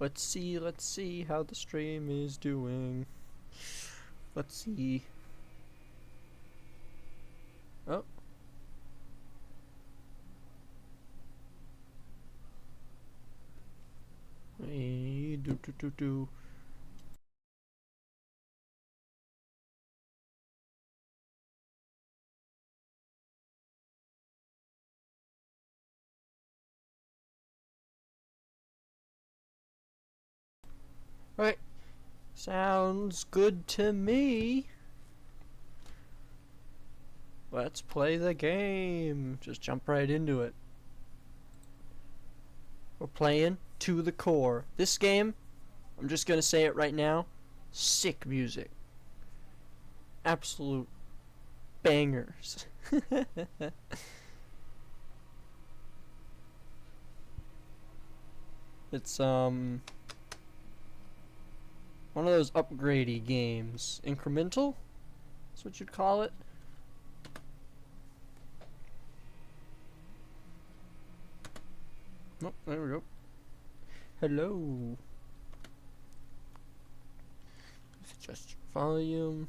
Let's see how the stream is doing. Let's see. Oh. Hey, do. Right. Sounds good to me. Let's play the game. Just jump right into it. We're playing To the Core. This game, I'm just gonna say it right now, sick music. Absolute bangers. It's one of those upgradey games. Incremental? That's what you'd call it. Oh, there we go. Hello. Adjust your volume.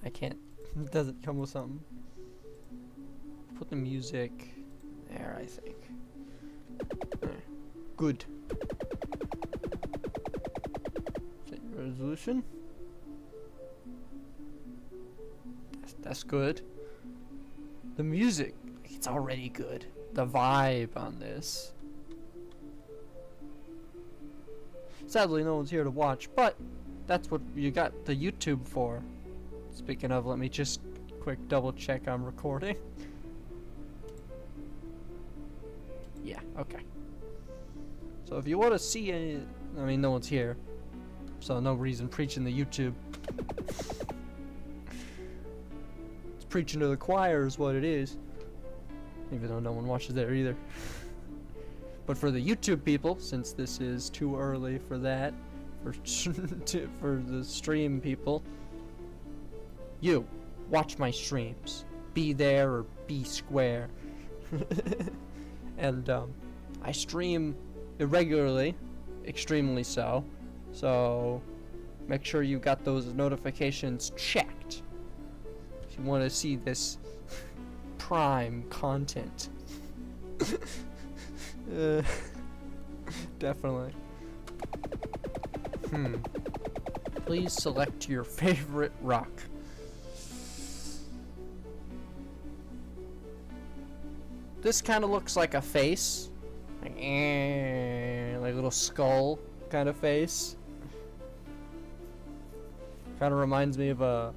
I can't. It doesn't come with something. Put the music there, I think. There. Good. Set your resolution. That's good. The music, it's already good. The vibe on this. Sadly, no one's here to watch, but that's what you got the YouTube for. Speaking of, let me just quick double check I'm recording. Yeah, okay. So if you want to see any, I mean, no one's here, so no reason preaching the YouTube. It's preaching to the choir is what it is, even though no one watches there either. But for the YouTube people, since this is too early for that, for the stream people, you watch my streams. Be there or be square. And I stream irregularly, extremely so. So make sure you got those notifications checked if you want to see this prime content. Definitely. Please select your favorite rock. This kind of looks like a face, like a little skull kind of face. Kind of reminds me of a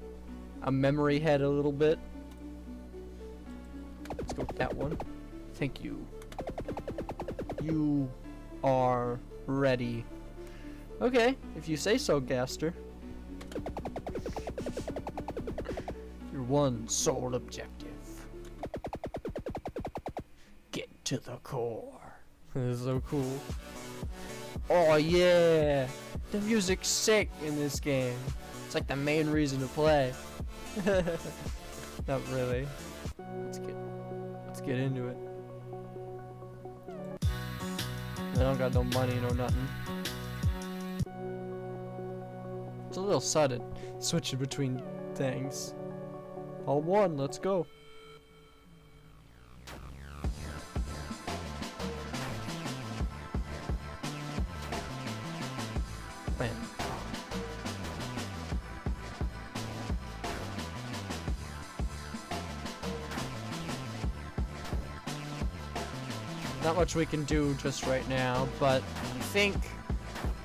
memory head a little bit. Let's go with that one. Thank you. You are ready. Okay, if you say so, Gaster. Your one sole objective. Get to the core. This is so cool. Oh yeah! The music's sick in this game. It's like the main reason to play. Not really. Let's get into it. I don't got no money, no nothing. It's a little sudden, switching between things. All one, let's go. Man. Not much we can do just right now, but I think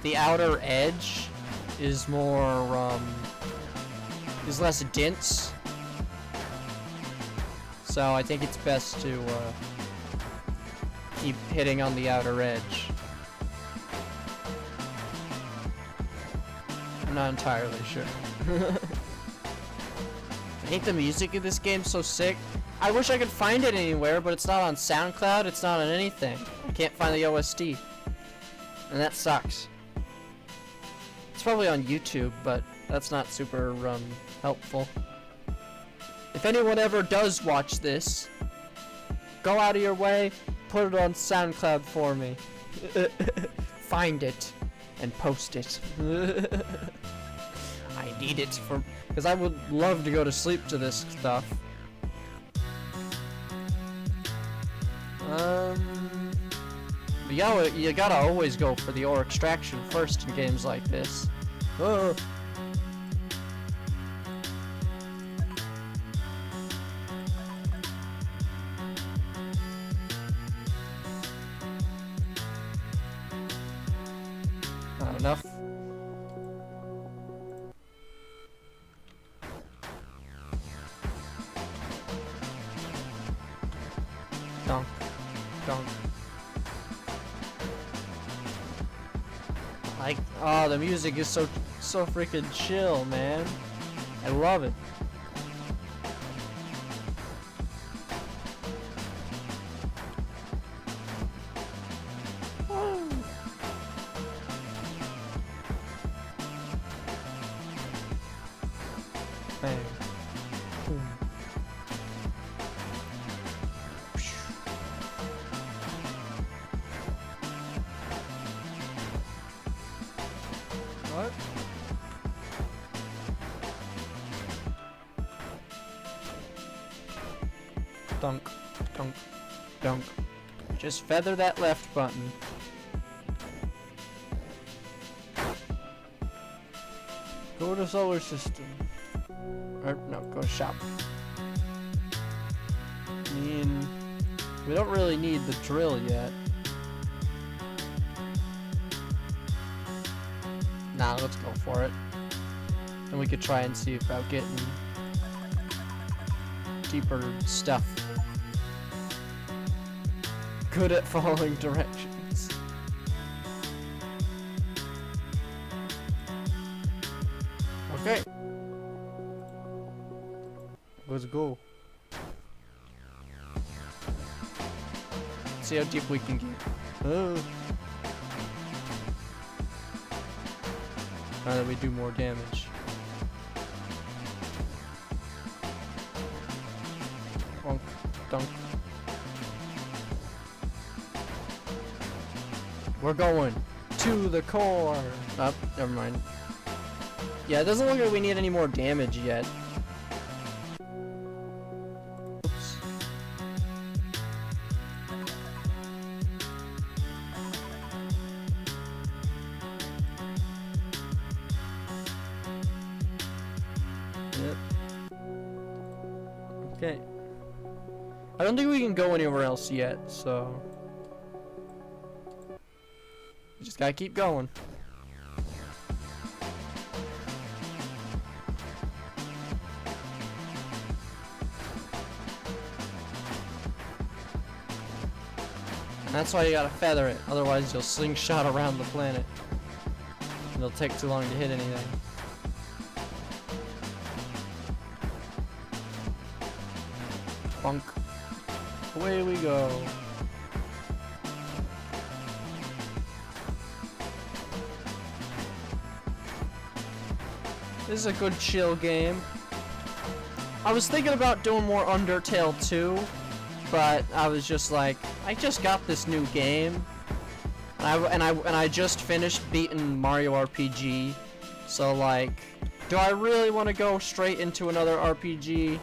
the outer edge is more, is less dense. So I think it's best to, keep hitting on the outer edge. I'm not entirely sure. I think the music in this game's so sick. I wish I could find it anywhere, but it's not on SoundCloud, it's not on anything. I can't find the OST. And that sucks. It's probably on YouTube, but that's not super, helpful. If anyone ever does watch this, go out of your way, put it on SoundCloud for me. Find it and post it. I need it for, because I would love to go to sleep to this stuff. But you gotta always go for the ore extraction first in games like this. Oh. Not enough. Dunk. Dunk. Like, oh, the music is so freaking chill, man. I love it. Bang. Boom. What? Dunk, dunk, dunk. Just feather that left button. Go to solar system. Or, no, go shop. I mean, we don't really need the drill yet. Nah, let's go for it. And we could try and see about getting deeper stuff. Good at following directions. Okay. Let's go. See how deep we can get. Oh. Now that we do more damage. Bonk, dunk. We're going to the core. Oh, never mind. Yeah, it doesn't look like we need any more damage yet. Oops. Yep. Okay. I don't think we can go anywhere else yet, so we just gotta keep going. And that's why you gotta feather it, otherwise you'll slingshot around the planet. And it'll take too long to hit anything. Bonk. Away we go. This is a good chill game. I was thinking about doing more Undertale 2, but I was just like, I just got this new game, and I just finished beating Mario RPG, so like, do I really want to go straight into another RPG?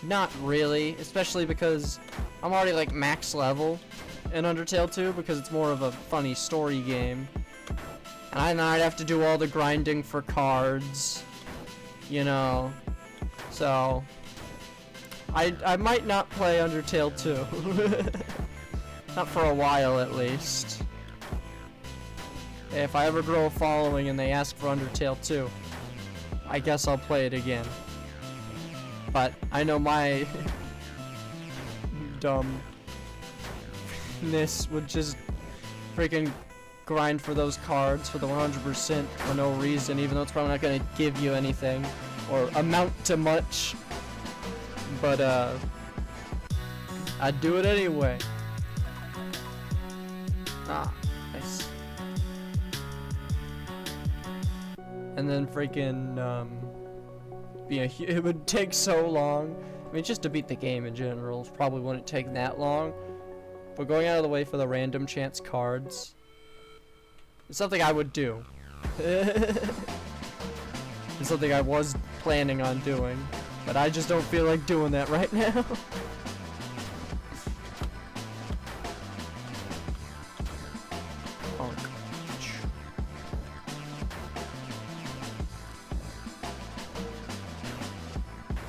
Not really, especially because I'm already like max level in Undertale 2 because it's more of a funny story game, and I'd have to do all the grinding for cards, you know, so I might not play Undertale 2. Not for a while, at least. If I ever grow a following and they ask for Undertale 2, I guess I'll play it again. But I know my dumbness would just freaking grind for those cards for the 100% for no reason, even though it's probably not going to give you anything or amount to much. But I'd do it anyway. Ah, nice. And then freaking yeah, it would take so long. I mean, just to beat the game in general probably wouldn't take that long, but going out of the way for the random chance cards is something I would do. It's something I was planning on doing, but I just don't feel like doing that right now.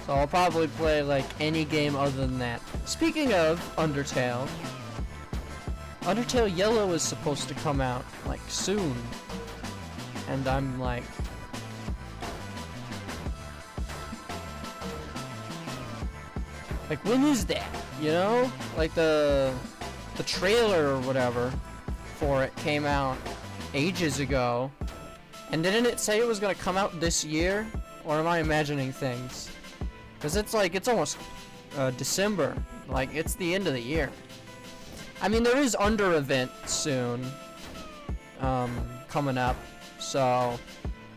So I'll probably play like any game other than that. Speaking of Undertale, Undertale Yellow is supposed to come out like soon, and I'm like, when is that? You know, like the trailer or whatever for it came out ages ago, and didn't it say it was gonna come out this year? Or am I imagining things? Because it's like, it's almost December. Like, it's the end of the year. I mean, there is Under event soon coming up. So,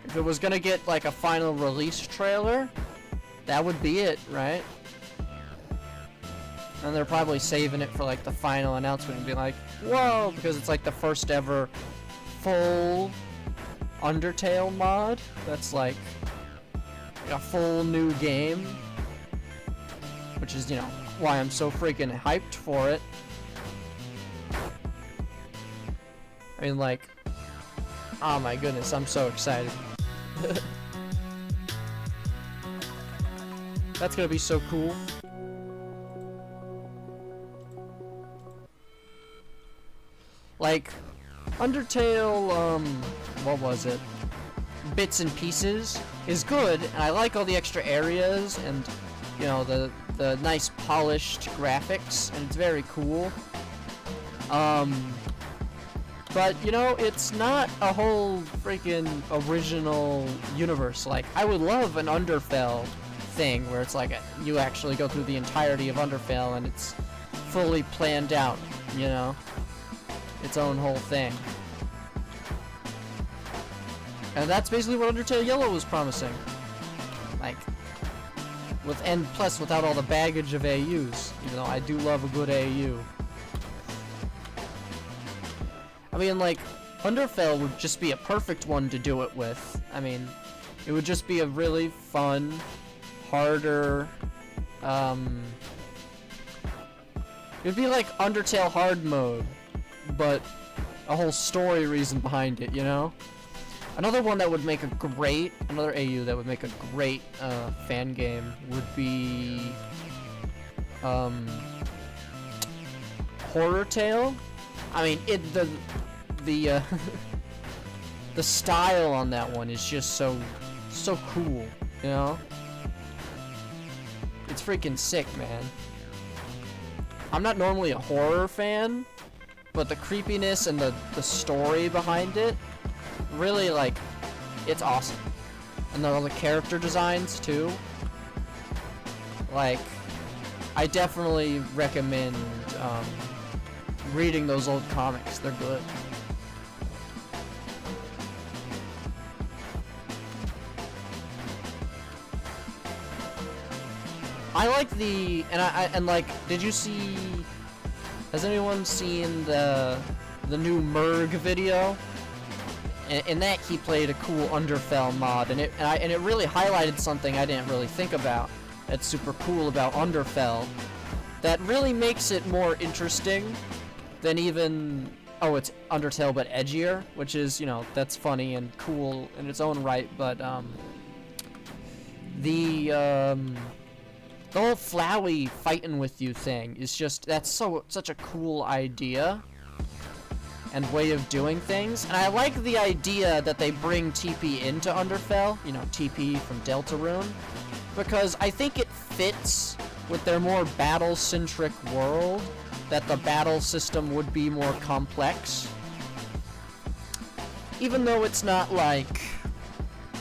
if it was going to get, like, a final release trailer, that would be it, right? And they're probably saving it for, like, the final announcement and be like, whoa, because it's, like, the first ever full Undertale mod. That's, like a full new game, which is, you know, why I'm so freaking hyped for it. I mean, like, oh my goodness, I'm so excited. That's gonna be so cool. Like, Undertale, what was it? Bits and Pieces is good, and I like all the extra areas and, you know, the nice polished graphics, and it's very cool. But, you know, it's not a whole freaking original universe. Like, I would love an Undertale thing where it's like you actually go through the entirety of Undertale and it's fully planned out, you know? Its own whole thing. And that's basically what Undertale Yellow was promising. Like, and plus without all the baggage of AUs, even though I do love a good AU. I mean, like, Undertale would just be a perfect one to do it with. I mean, it would just be a really fun, harder, it would be like Undertale hard mode, but a whole story reason behind it, you know? Another one that would make another AU that would make a great fan game would be Horror Tale. I mean, the style on that one is just so cool, you know? It's freaking sick, man. I'm not normally a horror fan, but the creepiness and the story behind it, really, like, it's awesome. And all the character designs, too. Like, I definitely recommend reading those old comics. They're good. I like and like, did you see, has anyone seen the new Merg video? In that, he played a cool Undertale mod, and it really highlighted something I didn't really think about. That's super cool about Undertale. That really makes it more interesting than even, oh, it's Undertale but edgier, which is, you know, that's funny and cool in its own right. But the whole Flowey fighting with you thing is just, that's such a cool idea and way of doing things. And I like the idea that they bring TP into Undertale, you know, TP from Deltarune, because I think it fits with their more battle-centric world, that the battle system would be more complex. Even though it's not like,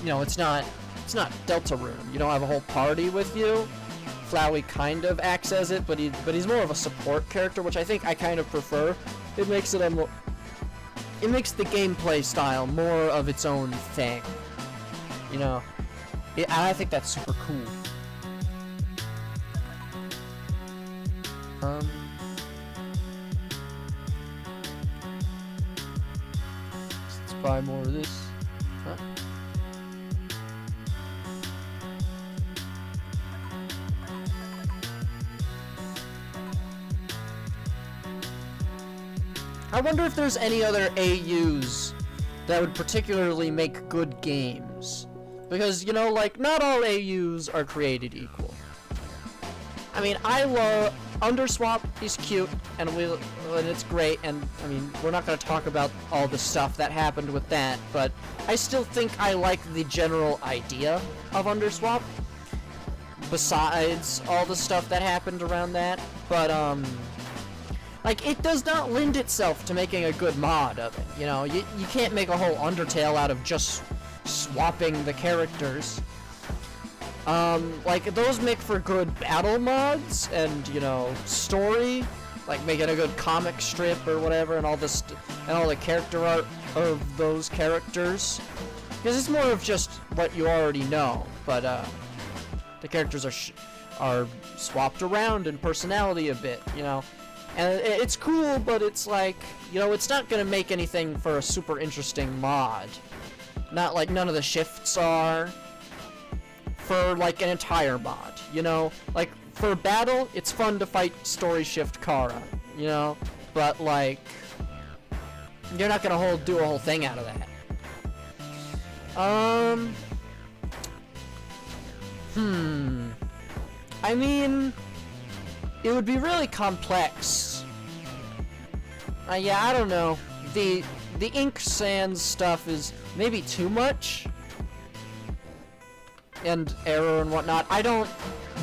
you know, it's not Deltarune. You don't have a whole party with you. Flowey kind of acts as it, but he's more of a support character, which I think I kind of prefer. It makes it makes the gameplay style more of its own thing, you know. I think that's super cool. buy more of this. Huh? I wonder if there's any other AUs that would particularly make good games. Because, you know, like, not all AUs are created equal. I mean, I love Underswap. He's cute, and it's great, and, I mean, we're not going to talk about all the stuff that happened with that, but I still think I like the general idea of Underswap, besides all the stuff that happened around that, but, like, it does not lend itself to making a good mod of it, you know? You can't make a whole Undertale out of just swapping the characters. Like, those make for good battle mods, and, you know, story, like making a good comic strip or whatever, and all this, and all the character art of those characters. Because it's more of just what you already know, but, the characters are swapped around in personality a bit, you know? And it's cool, but it's like, you know, it's not gonna make anything for a super interesting mod. Not like none of the shifts are for like an entire mod, you know? Like, for battle, it's fun to fight story shift Kara, you know? But like, you're not gonna do a whole thing out of that. I mean, it would be really complex. Yeah, I don't know. The ink sans stuff is maybe too much. And error and whatnot.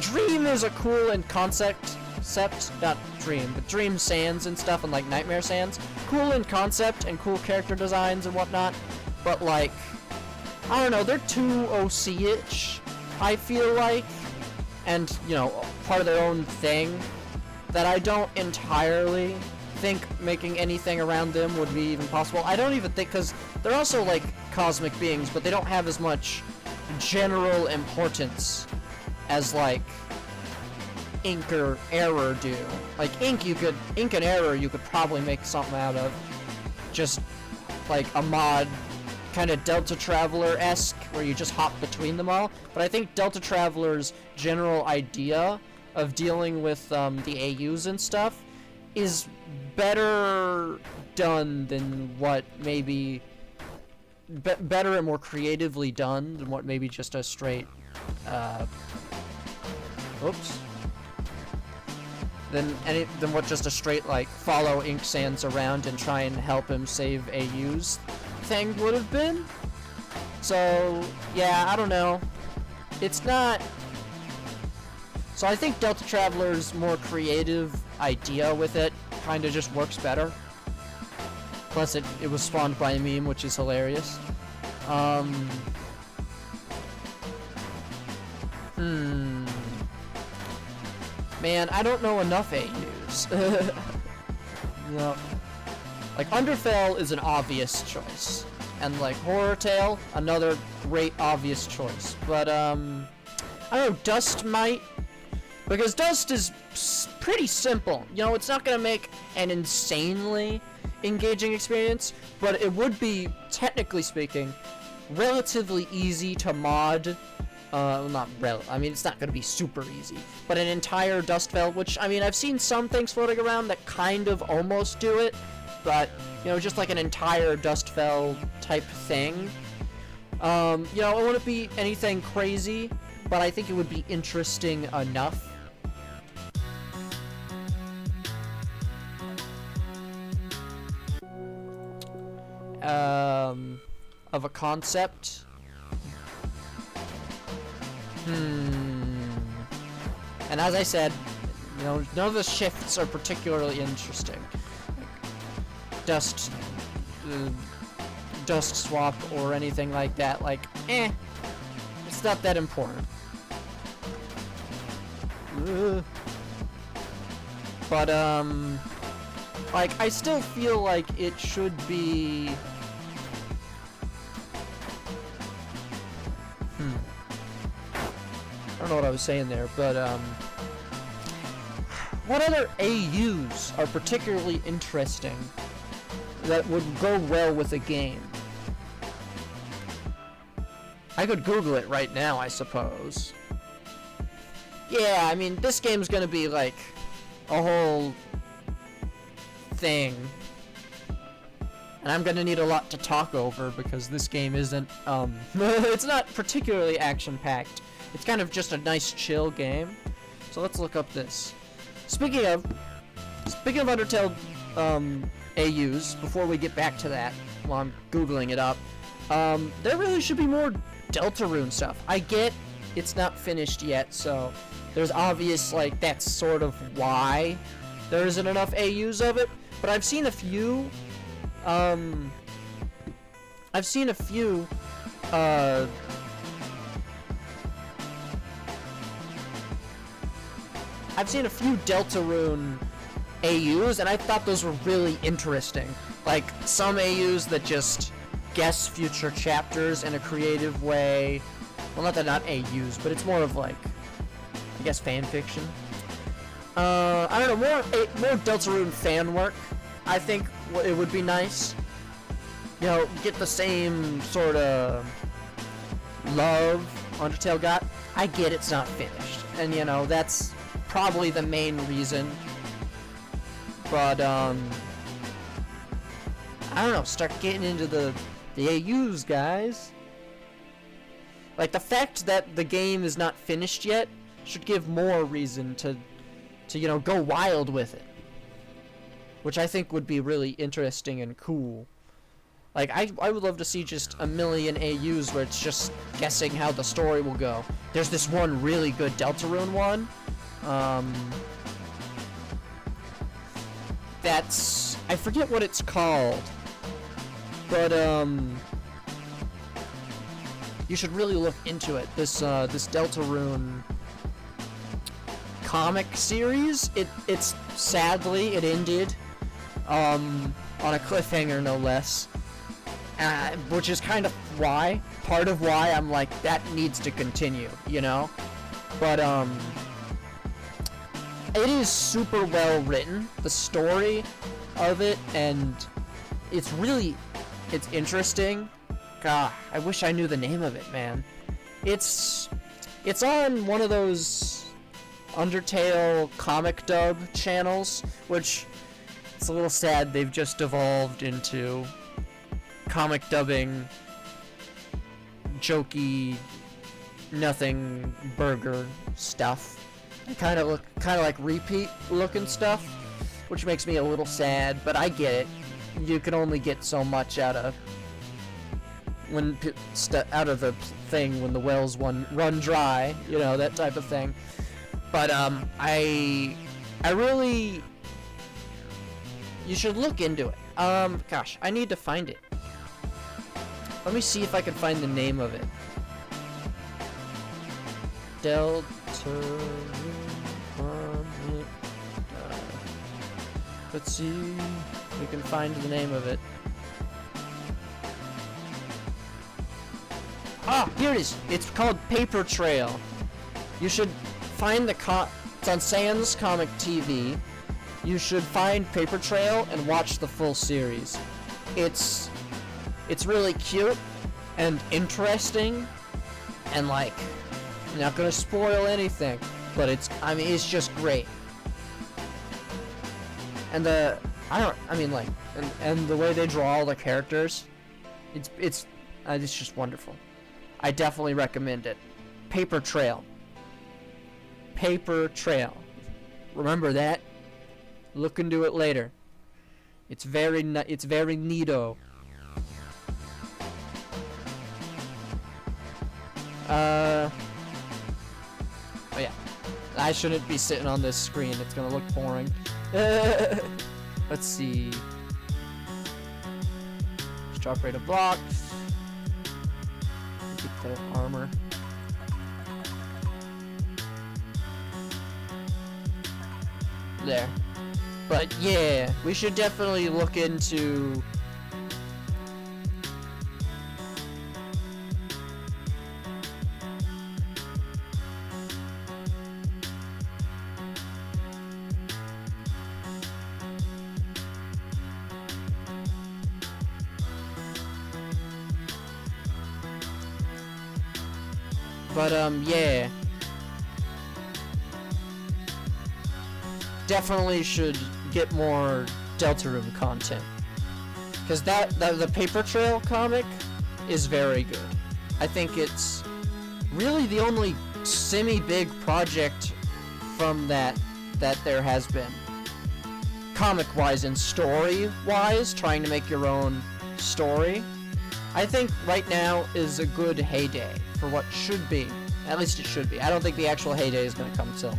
Dream is a cool and concept, not Dream, but Dream Sans and stuff, and like Nightmare Sans. Cool in concept and cool character designs and whatnot. But like, I don't know, they're too OC-ish, I feel like. And, you know, part of their own thing, that I don't entirely think making anything around them would be even possible. I don't even think, because they're also, like, cosmic beings, but they don't have as much general importance as, like, Ink or Error do. Like, Ink and Error you could probably make something out of. Just, like, a mod, kind of Delta Traveler-esque, where you just hop between them all. But I think Delta Traveler's general idea of dealing with the AUs and stuff is better done than what maybe better and more creatively done than what maybe just a straight than what just a straight like follow Ink Sans around and try and help him save AUs thing would have been. So yeah, I don't know. It's not. So I think Delta Traveler's more creative idea with it kind of just works better. Plus it was spawned by a meme, which is hilarious. Man, I don't know enough AUs. No. Like, Undertale is an obvious choice. And, like, Horror Tale, another great obvious choice. But, I don't know, Dust might. Because Dust is pretty simple. You know, it's not gonna make an insanely engaging experience, but it would be, technically speaking, relatively easy to mod. I mean, it's not gonna be super easy, but an entire Dustvale, which, I mean, I've seen some things floating around that kind of almost do it, but, you know, just like an entire Dustvale type thing. You know, it wouldn't be anything crazy, but I think it would be interesting enough. Of a concept. And as I said, you know, none of the shifts are particularly interesting. Dust swap or anything like that, like, it's not that important. But, like, I still feel like it should be... I don't know what I was saying there, but, what other AUs are particularly interesting that would go well with a game? I could Google it right now, I suppose. Yeah, I mean, this game's gonna be like a whole thing. And I'm gonna need a lot to talk over because this game isn't, it's not particularly action-packed. It's kind of just a nice, chill game. So let's look up this. Speaking of Undertale, AUs, before we get back to that, while I'm Googling it up, there really should be more Deltarune stuff. I get it's not finished yet, so there's obvious, like, that's sort of why there isn't enough AUs of it, but I've seen a few, Deltarune AUs, and I thought those were really interesting. Like, some AUs that just guess future chapters in a creative way. Well, not that not AUs, but it's more of like, I guess, fan fiction. I don't know, more Deltarune fan work. I think it would be nice. You know, get the same sort of love Undertale got. I get it's not finished, and you know, that's probably the main reason. But, I don't know, start getting into the AUs, guys. Like, the fact that the game is not finished yet should give more reason to you know, go wild with it. Which I think would be really interesting and cool. Like, I would love to see just a million AUs where it's just guessing how the story will go. There's this one really good Deltarune one. That's... I forget what it's called. But, you should really look into it. This Deltarune comic series. It's sadly, it ended, on a cliffhanger, no less. Which is kind of why, part of why I'm like, that needs to continue, you know? But, it is super well written, the story of it, and it's interesting. God, I wish I knew the name of it, man. It's on one of those Undertale comic dub channels, which it's a little sad they've just evolved into comic dubbing, jokey, nothing burger stuff. Kind of like repeat looking stuff, which makes me a little sad, but I get it. You can only get so much out of the thing when the wells run dry, you know, that type of thing. But I really, you should look into it. Gosh, I need to find it. Let me see if I can find the name of it. Let's see if we can find the name of it. Ah, here it is. It's called Paper Trail. You should find it's on Sans Comic TV. You should find Paper Trail and watch the full series. It's really cute and interesting, and like, I'm not gonna spoil anything, but it's just great. And the way they draw all the characters, it's just wonderful. I definitely recommend it. Paper Trail. Paper Trail. Remember that? Look into it later. It's very neato. Oh yeah. I shouldn't be sitting on this screen. It's gonna look boring. Let's see. Drop rate of blocks. Get the armor. There. But yeah, we should definitely look into But, yeah. Definitely should get more Deltarune content. Because the Paper Trail comic is very good. I think it's really the only semi-big project from that there has been. Comic-wise and story-wise, trying to make your own story. I think right now is a good heyday for what should be. At least it should be. I don't think the actual heyday is going to come till,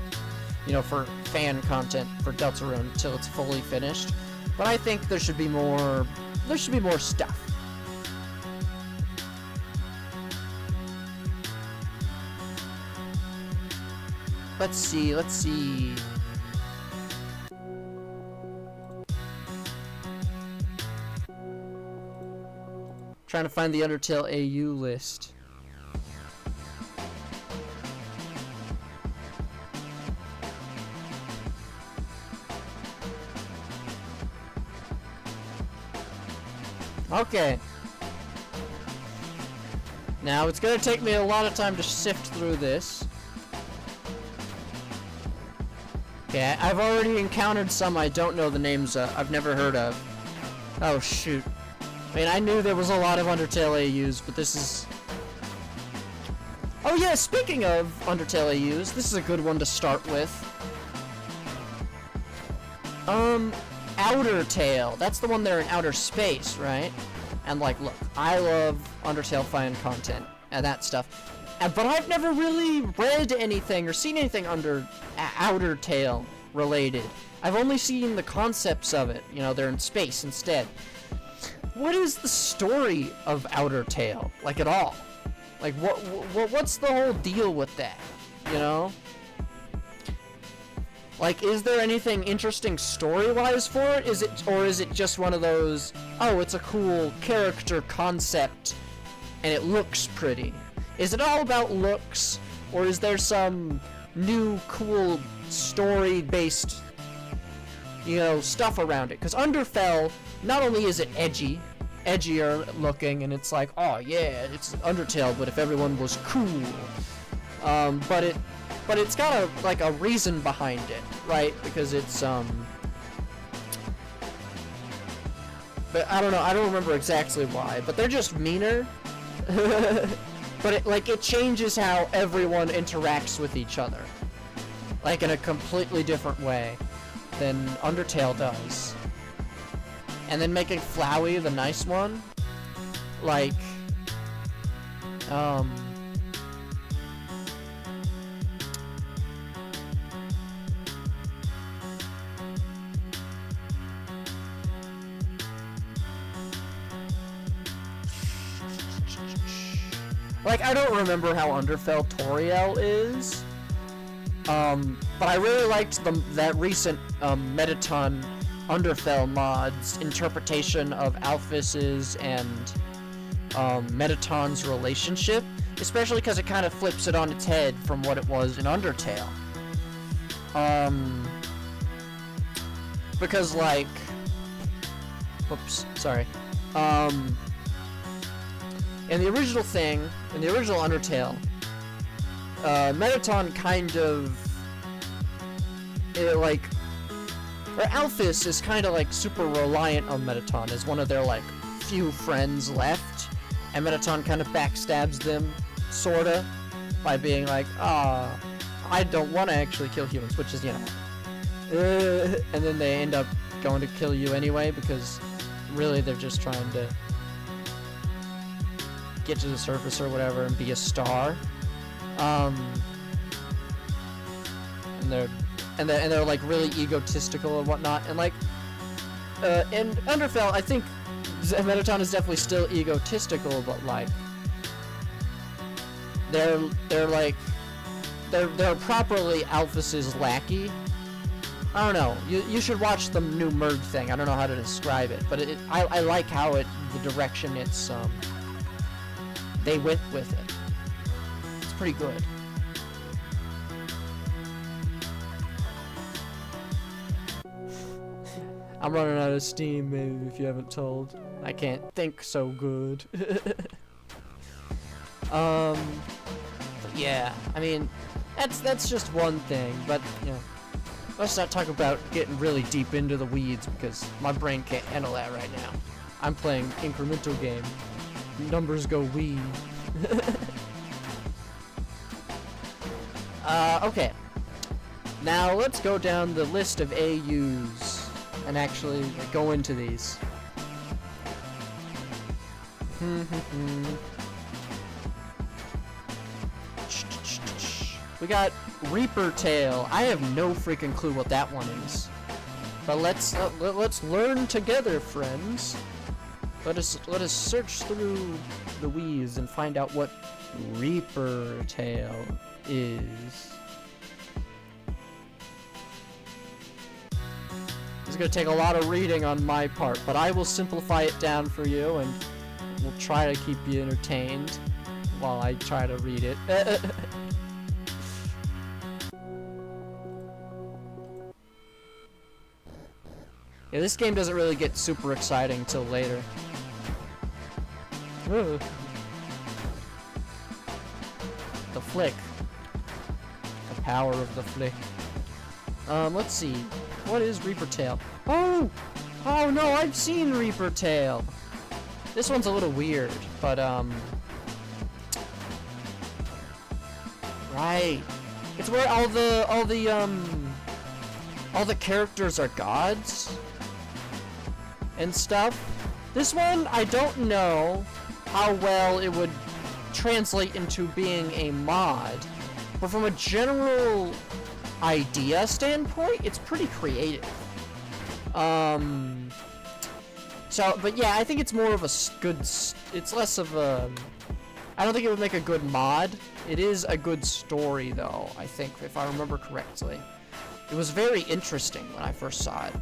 you know, for fan content for Deltarune until it's fully finished. But I think there should be more stuff. Let's see. Trying to find the Undertale AU list. Okay. Now, it's gonna take me a lot of time to sift through this. Okay, I've already encountered some I don't know the names of. I've never heard of. Oh, shoot. I mean, I knew there was a lot of Undertale AUs, but this is... Oh yeah, speaking of Undertale AUs, this is a good one to start with. Undertale. That's the one there in outer space, right? And like, look, I love Undertale fan content and that stuff. But I've never really read anything or seen anything Undertale related. I've only seen the concepts of it. You know, they're in space instead. What is the story of Undertale? Like, at all? Like, what's the whole deal with that? You know? Like, is there anything interesting story-wise for it? Or is it just one of those, oh, it's a cool character concept, and it looks pretty? Is it all about looks, or is there some new, cool, story-based, you know, stuff around it? Because Undertale, not only is it edgier looking, and it's like, oh yeah, it's Undertale, but if everyone was cool. But it's got a reason behind it, right? Because it's but I don't know, I don't remember exactly why, but they're just meaner. But it changes how everyone interacts with each other, like in a completely different way than Undertale does. And then making Flowey the nice one, like like, I don't remember how Undertale Toriel is, but I really liked that recent Metaton Undertale mod's interpretation of Alphys's and Metaton's relationship, especially because it kind of flips it on its head from what it was in Undertale. Because, like, whoops, sorry. In the original Undertale, Metaton kind of, or Alphys is kind of like super reliant on Metaton as one of their like few friends left, and Metaton kind of backstabs them, sorta, by being like, I don't want to actually kill humans, which is, you know, and then they end up going to kill you anyway, because really they're just trying to get to the surface or whatever and be a star. And they're like really egotistical and whatnot, and like in Undertale, I think Metaton is definitely still egotistical, but like they're properly Alphys's lackey. I don't know. You should watch the new Merg thing. I don't know how to describe it, but I like how the direction it's they went with it. It's pretty good. I'm running out of steam, maybe, if you haven't told. I can't think so good. But yeah, I mean, that's just one thing, but, you know, let's not talk about getting really deep into the weeds, because my brain can't handle that right now. I'm playing incremental game. Numbers go wee. Okay. Now, let's go down the list of AUs, and actually go into these. We got Reaper Tail. I have no freaking clue what that one is. But let's learn together, friends. Let us search through the weeds and find out what Reaper Tail is. It's gonna take a lot of reading on my part, but I will simplify it down for you, and we'll try to keep you entertained while I try to read it. Yeah, this game doesn't really get super exciting till later. Ooh. The flick. The power of the flick. Let's see. What is Reaper Tail? Oh! Oh no, I've seen Reaper Tail! This one's a little weird, but, right. It's where all the characters are gods and stuff. This one, I don't know how well it would translate into being a mod, but from a general idea standpoint, it's pretty creative. So, but yeah, I think it's more of a it's less of a, I don't think it would make a good mod. It is a good story, though, I think, if I remember correctly. It was very interesting when I first saw it.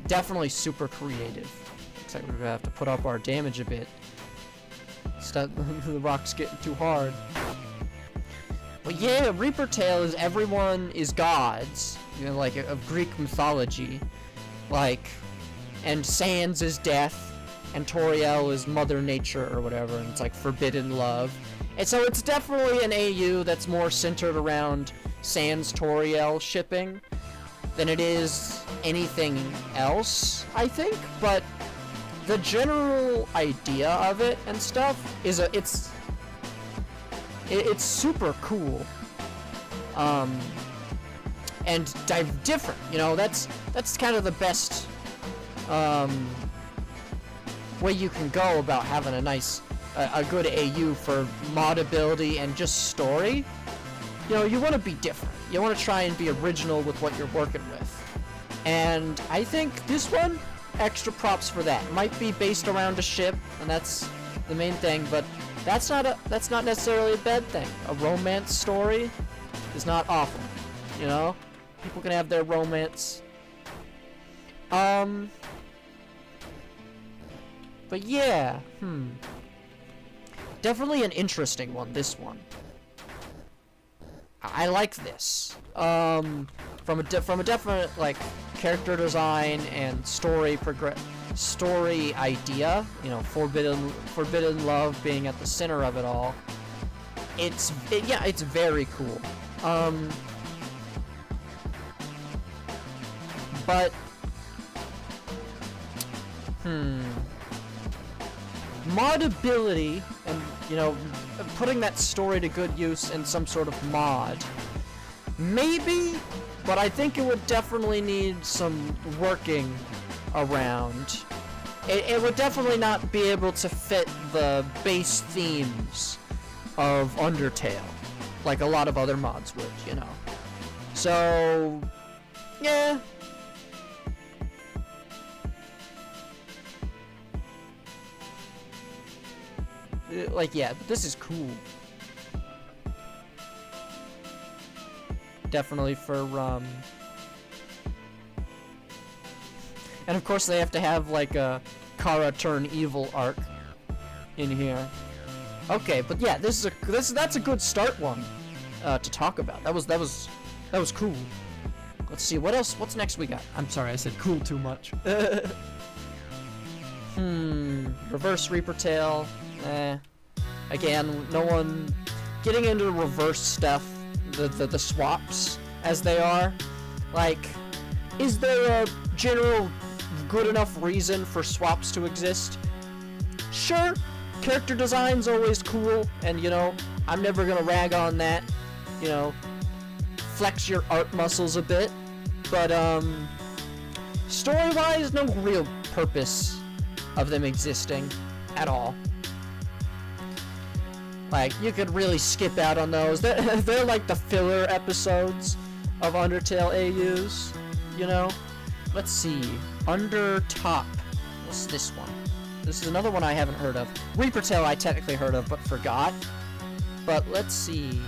Definitely super creative. Looks like we're gonna have to put up our damage a bit. The rock's getting too hard. But yeah, Reaper Tail is everyone is gods, you know, like of Greek mythology, like, and Sans is death, and Toriel is Mother Nature or whatever, and it's like forbidden love. And so it's definitely an AU that's more centered around Sans Toriel shipping than it is anything else, I think, but the general idea of it and stuff is it's super cool, and different, you know. That's kind of the best way you can go about having a good AU for modability and just story. You know, you want to be different. You want to try and be original with what you're working with. And I think this one, extra props for that. It might be based around a ship, and that's the main thing, but that's not necessarily a bad thing. A romance story is not awful, you know? People can have their romance. But yeah, definitely an interesting one, this one. I like this. From a definite, like, character design and story idea, you know, forbidden love being at the center of it all. It's very cool. But modability and, you know, putting that story to good use in some sort of mod, maybe, but I think it would definitely need some working around. It would definitely not be able to fit the base themes of Undertale like a lot of other mods would, you know. So yeah, like, yeah, but this is cool. Definitely for, and of course they have to have, like, a Kara turn evil arc in here. Okay, but yeah, that's a good start one, to talk about. That was cool. Let's see, what else, what's next we got? I'm sorry, I said cool too much. Reverse Reaper Tail, Again, no one getting into the reverse stuff, the swaps as they are. Like, is there a general good enough reason for swaps to exist? Sure, character design's always cool, and you know, I'm never gonna rag on that. You know, flex your art muscles a bit, but story-wise, no real purpose of them existing at all. Like, you could really skip out on those. They're like the filler episodes of Undertale AUs, you know? Let's see. Undertale. What's this one? This is another one I haven't heard of. Reapertail I technically heard of, but forgot. But let's see.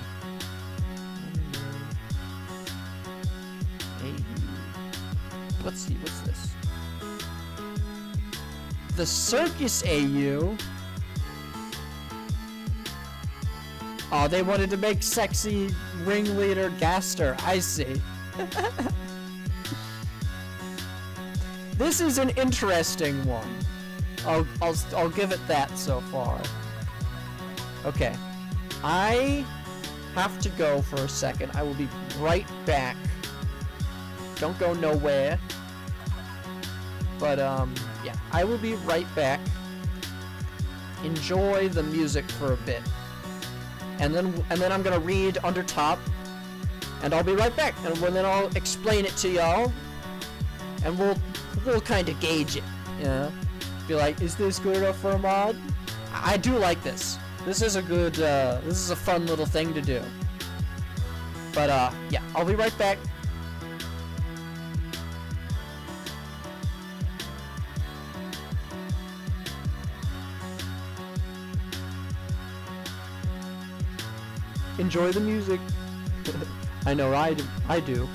Let's see, what's this? The Circus AU. Oh, they wanted to make sexy ringleader Gaster. I see. This is an interesting one. I'll give it that so far. Okay. I have to go for a second. I will be right back. Don't go nowhere. But yeah, I will be right back. Enjoy the music for a bit. And then I'm gonna read Undertale, and I'll be right back. And then I'll explain it to y'all, and we'll kind of gauge it, you know? Be like, is this good enough for a mod? I do like this. This is a good, this is a fun little thing to do. But yeah, I'll be right back. Enjoy the music. I know I do.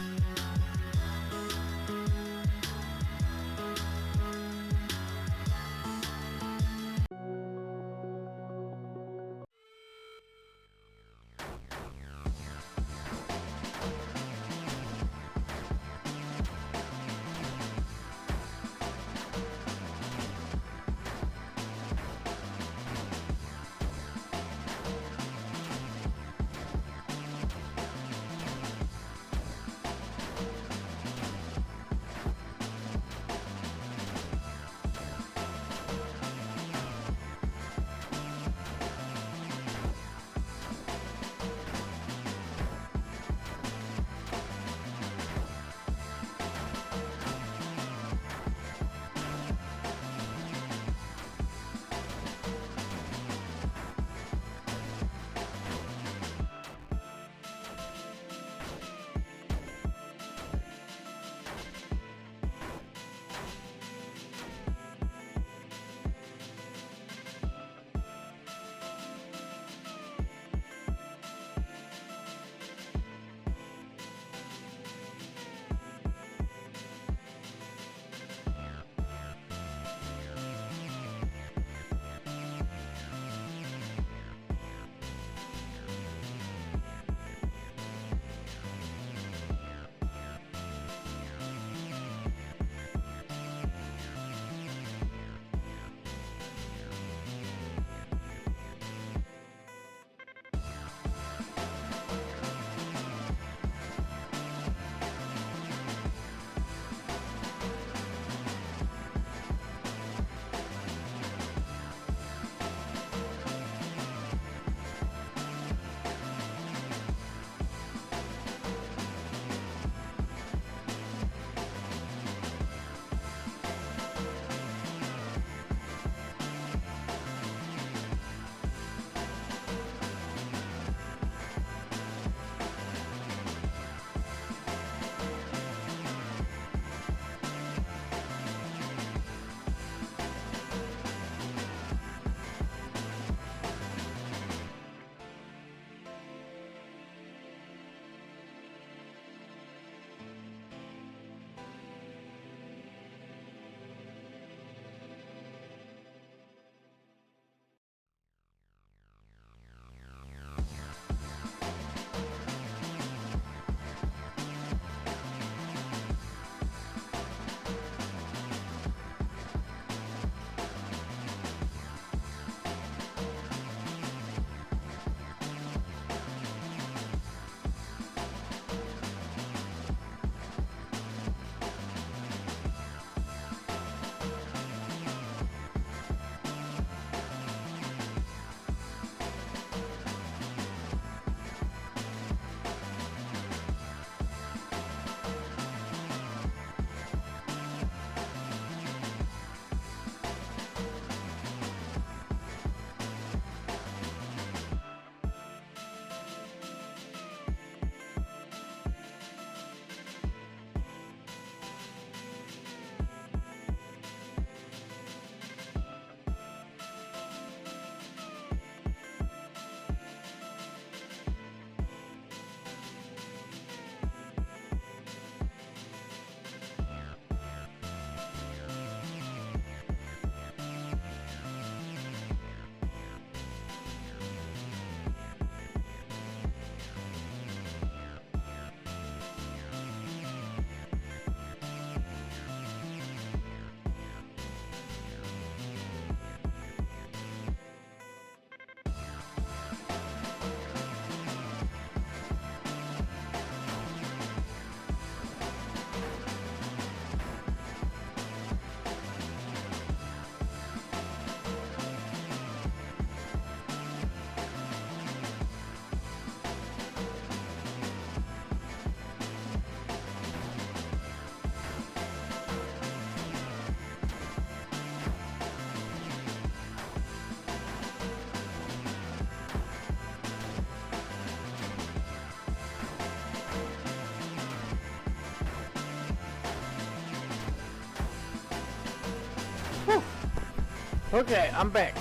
Okay, I'm back.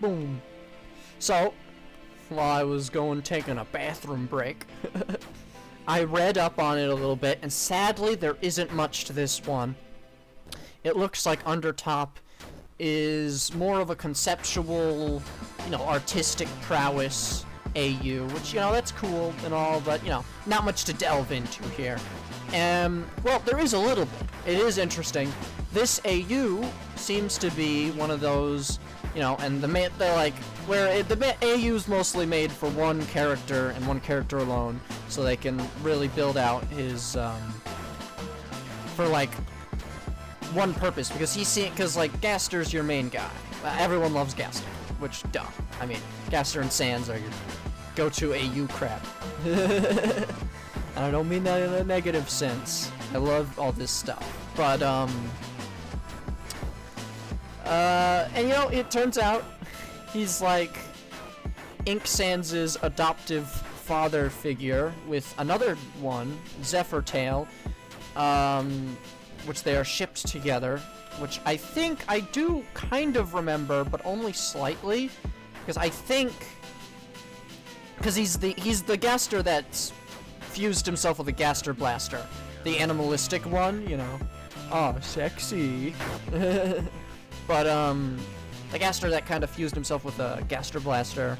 Boom. So, while I was taking a bathroom break, I read up on it a little bit, and sadly, there isn't much to this one. It looks like Undertale is more of a conceptual, artistic prowess AU, which, that's cool and all, but, not much to delve into here. Well, there is a little bit. It is interesting. This AU seems to be one of those, and they're like, the AU is mostly made for one character and one character alone, so they can really build out his, for, like, one purpose, because, like, Gaster's your main guy. Everyone loves Gaster, which, duh. I mean, Gaster and Sans are your go-to AU crap. I don't mean that in a negative sense. I love all this stuff. But, and it turns out he's like Ink Sans' adoptive father figure with another one, Zephyr Tail, which they are shipped together, which I think I do kind of remember, but only slightly, because he's the Gaster that's fused himself with a Gaster Blaster, the animalistic one, oh, sexy. But, the Gaster that kind of fused himself with a Gaster Blaster.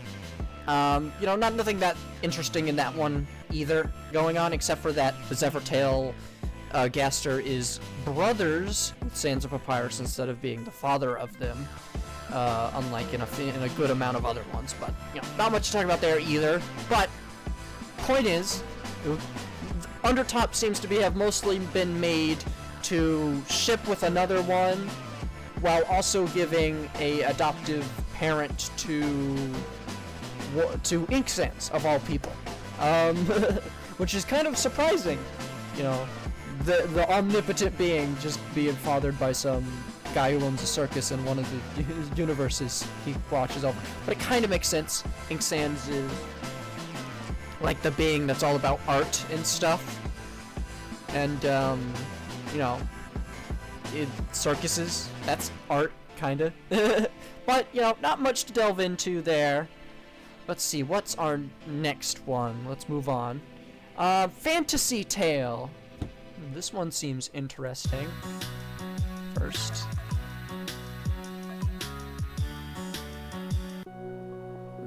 Nothing that interesting in that one either going on, except for that the Zephyr Tail Gaster is brothers with Sans of Papyrus instead of being the father of them, unlike in a good amount of other ones. But, not much to talk about there either. But, point is, Undertale seems to have mostly been made to ship with another one, while also giving a adoptive parent to Ink Sans, of all people, which is kind of surprising. The omnipotent being just being fathered by some guy who owns a circus in one of the universes he watches over. But it kind of makes sense. Ink Sans is like the being that's all about art and stuff, and circuses, that's art, kinda. But, not much to delve into there. Let's see, what's our next one? Let's move on. Fantasy Tale. This one seems interesting. First.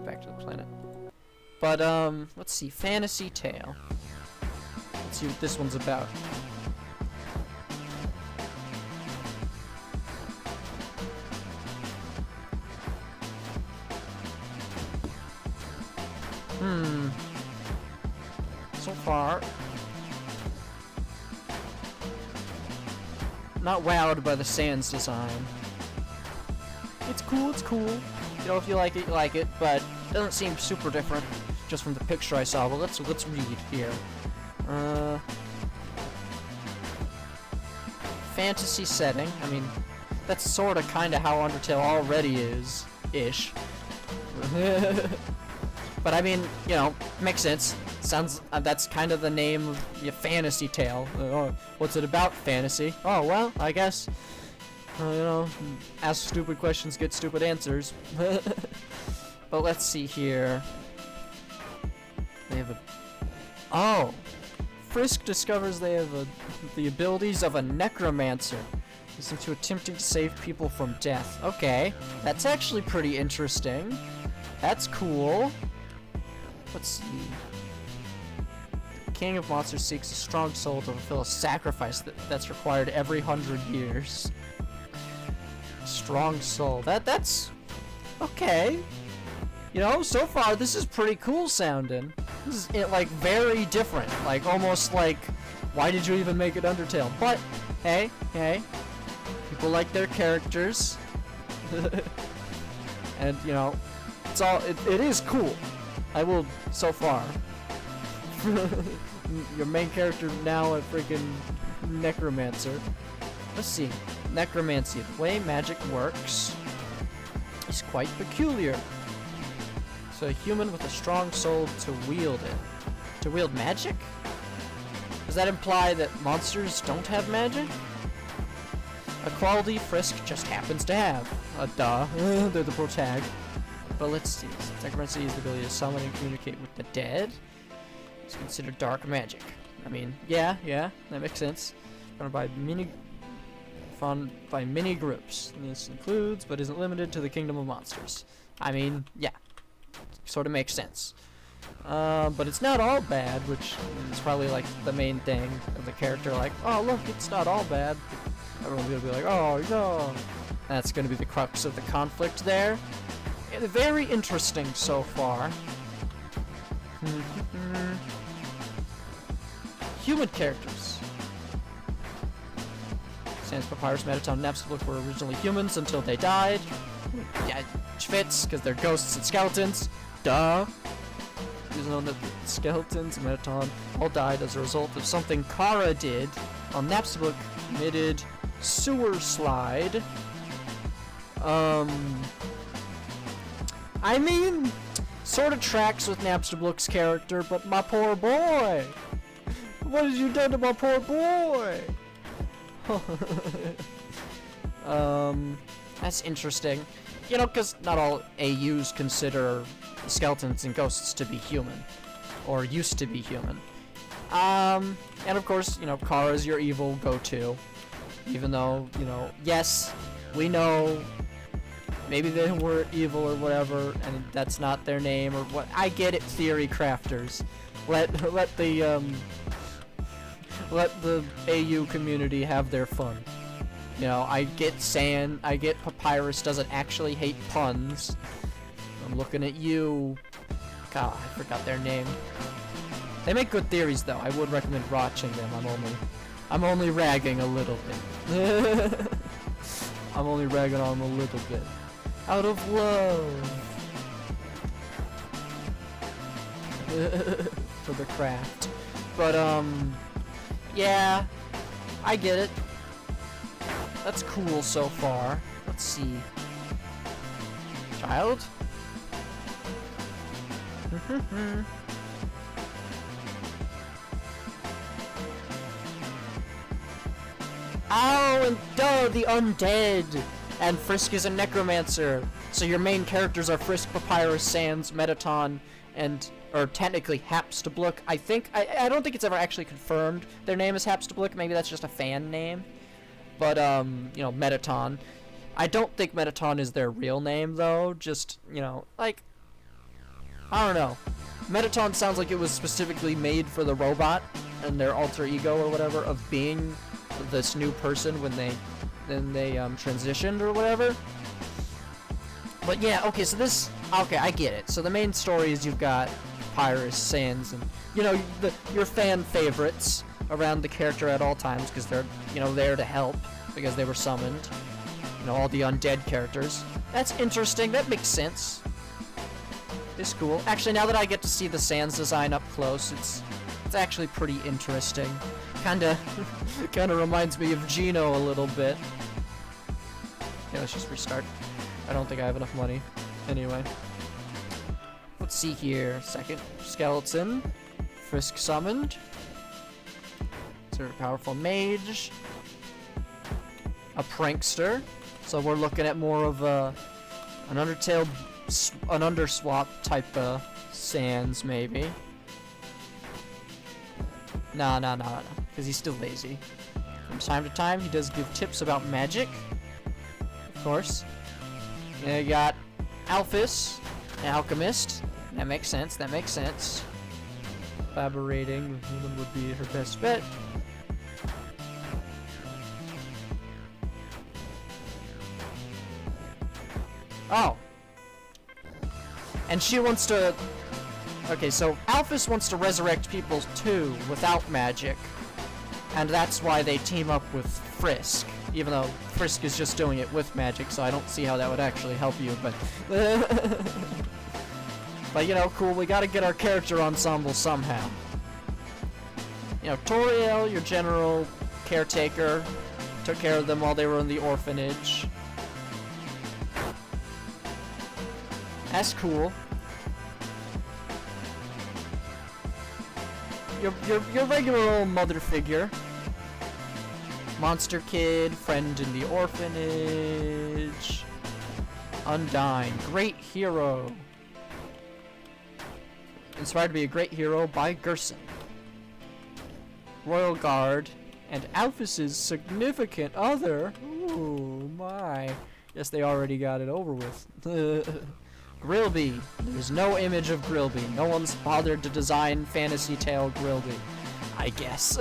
Back to the planet. But, let's see, Fantasy Tale. Let's see what this one's about. So far, not wowed by the Sans design. It's cool, if you like it, you like it, but it doesn't seem super different just from the picture I saw. Well, let's read here. Fantasy setting. I mean, that's sorta kinda how Undertale already is, ish. But I mean, makes sense. Sounds, that's kind of the name of your Fantasy Tale. What's it about, fantasy? Oh, well, I guess, ask stupid questions, get stupid answers. But let's see here. They have Frisk discovers they have the abilities of a necromancer. Listen to attempting to save people from death. Okay, that's actually pretty interesting. That's cool. Let's see. The King of Monsters seeks a strong soul to fulfill a sacrifice that's required every 100 years. Strong soul. That's okay. So far this is pretty cool sounding. This is like very different. Like almost like, why did you even make it Undertale? But hey, people like their characters, and it is cool. I will, so far. Your main character now a freaking necromancer. Let's see. Necromancy. The way magic works is quite peculiar. So a human with a strong soul to wield it. To wield magic? Does that imply that monsters don't have magic? a quality Frisk just happens to have. Duh. They're the protag. But let's see. Necromancy is the ability to summon and communicate with the dead. It's considered dark magic. I mean, yeah, that makes sense. Found by many groups. And this includes, but isn't limited to, the Kingdom of Monsters. I mean, yeah. Sort of makes sense. But it's not all bad, which is probably like the main thing of the character. Like, oh look, it's not all bad. Everyone's gonna be like, oh no. That's gonna be the crux of the conflict there. Very interesting so far. Human characters. Sans, Papyrus, Mettaton, Napstablook were originally humans until they died. Yeah, which fits, because they're ghosts and skeletons. Duh. It was known that the skeletons and Mettaton all died as a result of something Kara did on Napstablook committed sewer slide. I mean, sort of tracks with Napstablook's character, but my poor boy! What have you done to my poor boy? That's interesting. You know, because not all AUs consider skeletons and ghosts to be human. Or used to be human. And of course, you know, Kara's your evil go-to. Even though, you know, yes, we know maybe they were evil or whatever, and that's not their name or what. I get it, theory crafters. Let the AU community have their fun. You know, I get Sand, I get Papyrus doesn't actually hate puns. I'm looking at you. God, I forgot their name. They make good theories though. I would recommend watching them. I'm only ragging a little bit. I'm only ragging on them a little bit. Out of love. For the craft. But yeah, I get it. That's cool so far. Let's see. Child? Oh, and duh, the undead! And Frisk is a necromancer. So your main characters are Frisk, Papyrus, Sans, Mettaton, and or technically Hapstablook. I don't think it's ever actually confirmed their name is Hapstablook. Maybe that's just a fan name. But you know, Mettaton. I don't think Mettaton is their real name though. Just, you know, like, I don't know. Mettaton sounds like it was specifically made for the robot and their alter ego or whatever of being this new person when they transitioned or whatever. But yeah, okay, so this, okay, I get it. So the main story is you've got Papyrus, Sans, and, you know, your fan favorites around the character at all times because they're, you know, there to help because they were summoned. You know, all the undead characters. That's interesting. That makes sense. It's cool. Actually, now that I get to see the Sans design up close, it's actually pretty interesting. Kinda reminds me of Gino a little bit. Okay, let's just restart. I don't think I have enough money. Anyway. Let's see here. Second skeleton. Frisk summoned. Sort of powerful mage. A prankster. So we're looking at more of an Undertale, an Underswap type of Sans, maybe. No, because he's still lazy. From time to time, he does give tips about magic. Of course. And you got Alphys, an alchemist. That makes sense, that makes sense. Collaborating with human would be her best bet. Oh. And she wants to... Okay, so Alphys wants to resurrect people too, without magic. And that's why they team up with Frisk. Even though Frisk is just doing it with magic, so I don't see how that would actually help you, but... But, you know, cool, we gotta get our character ensemble somehow. You know, Toriel, your general caretaker, took care of them while they were in the orphanage. That's cool. Your regular old mother figure. Monster Kid, Friend in the Orphanage, Undyne, Great Hero. Inspired to be a great hero by Gerson. Royal Guard, and Alphys's significant other. Ooh, my. Guess they already got it over with. Grilby. There's no image of Grilby. No one's bothered to design Fantasy Tale Grilby, I guess.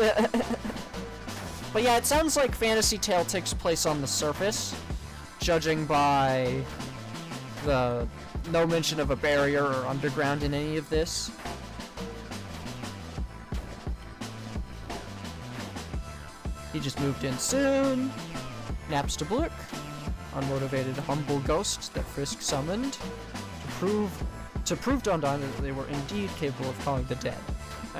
But yeah, it sounds like Fantasy Tale takes place on the surface, judging by the no mention of a barrier or underground in any of this. He just moved in soon. Naps to Blook. Unmotivated humble ghost that Frisk summoned to prove to Undyne that they were indeed capable of calling the dead.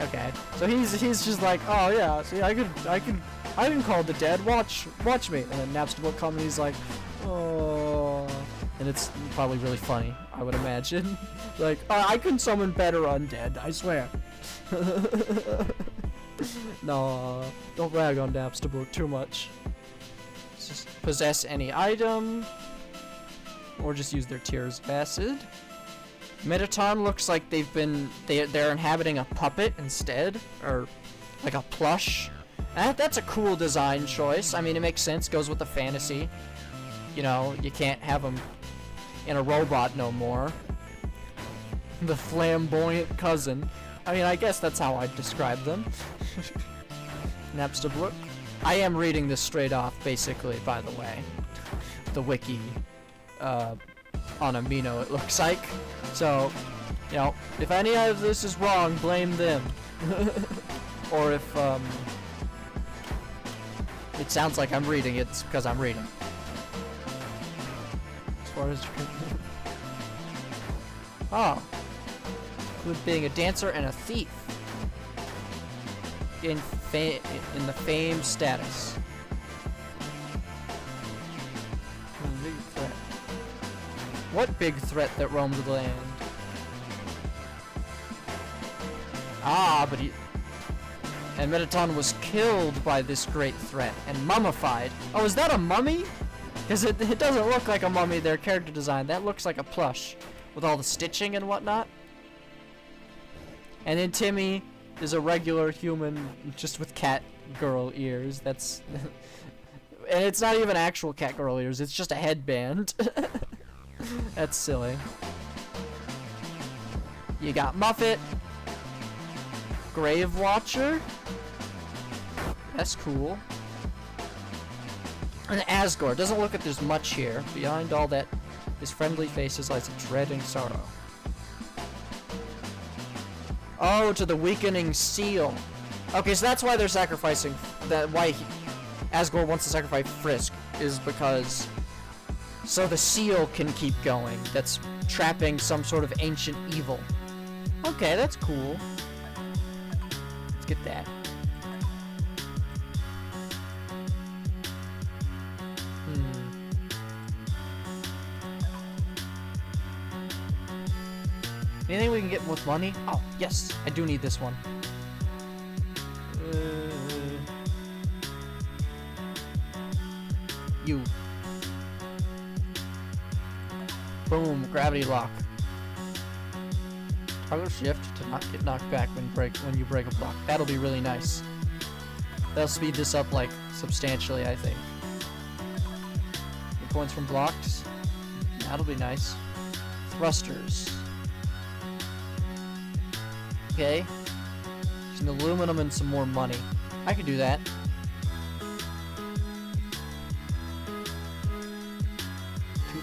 Okay, so he's just like, oh yeah, see, I can call the dead. Watch me. And then Naps to Blook comes and he's like, oh, and it's probably really funny, I would imagine. Like, I can summon better undead, I swear. No, don't rag on Naps to Blook too much. Just possess any item, or just use their tears of acid. Metaton looks like they're inhabiting a puppet instead, or like a plush. That's a cool design choice. I mean, it makes sense, goes with the fantasy. You know, you can't have them in a robot no more. The flamboyant cousin. I mean, I guess that's how I'd describe them. Naps to Blook. I am reading this straight off, basically, by the way. The wiki on Amino, it looks like. So, you know, if any of this is wrong, blame them. Or if it sounds like I'm reading, it's because I'm reading. As far as oh, include being a dancer and a thief. In the fame status. Big threat. What big threat that roamed the land? Ah, but and Metaton was killed by this great threat and mummified. Oh, is that a mummy? Because it doesn't look like a mummy, their character design. That looks like a plush with all the stitching and whatnot. And then Timmy is a regular human just with cat girl ears. That's and it's not even actual cat girl ears, it's just a headband. That's silly. You got Muffet, Grave Watcher. That's cool. And Asgore. Doesn't look like there's much here. Behind all that, his friendly faces lies a dread and sorrow. Oh, to the weakening seal. Okay, so that's why they're sacrificing. Why Asgore wants to sacrifice Frisk is because so the seal can keep going. That's trapping some sort of ancient evil. Okay, that's cool. Let's get that. Anything we can get with money? Oh, yes, I do need this one. You. Boom, gravity lock. Toggle shift to not get knocked back when you break a block. That'll be really nice. That'll speed this up like substantially, I think. Get points from blocks. That'll be nice. Thrusters. Okay. Some aluminum and some more money. I could do that.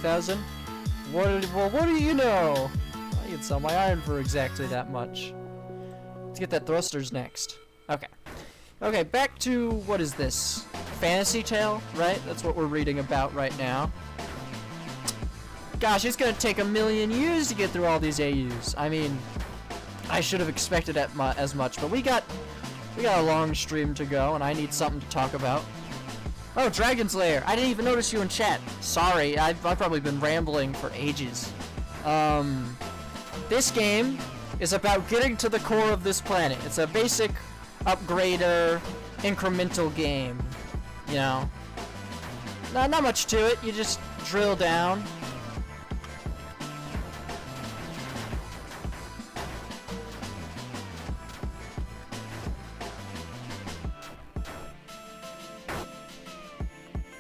$2,000? What do you know? I can sell my iron for exactly that much. Let's get that thrusters next. Okay. Okay, back to, what is this? Fantasy Tale, right? That's what we're reading about right now. Gosh, it's gonna take a million years to get through all these AUs. I mean, I should have expected as much, but we got a long stream to go, and I need something to talk about. Oh, Dragon's Lair! I didn't even notice you in chat. Sorry, I've probably been rambling for ages. This game is about getting to the core of this planet. It's a basic upgrader, incremental game. you know, not much to it. You just drill down.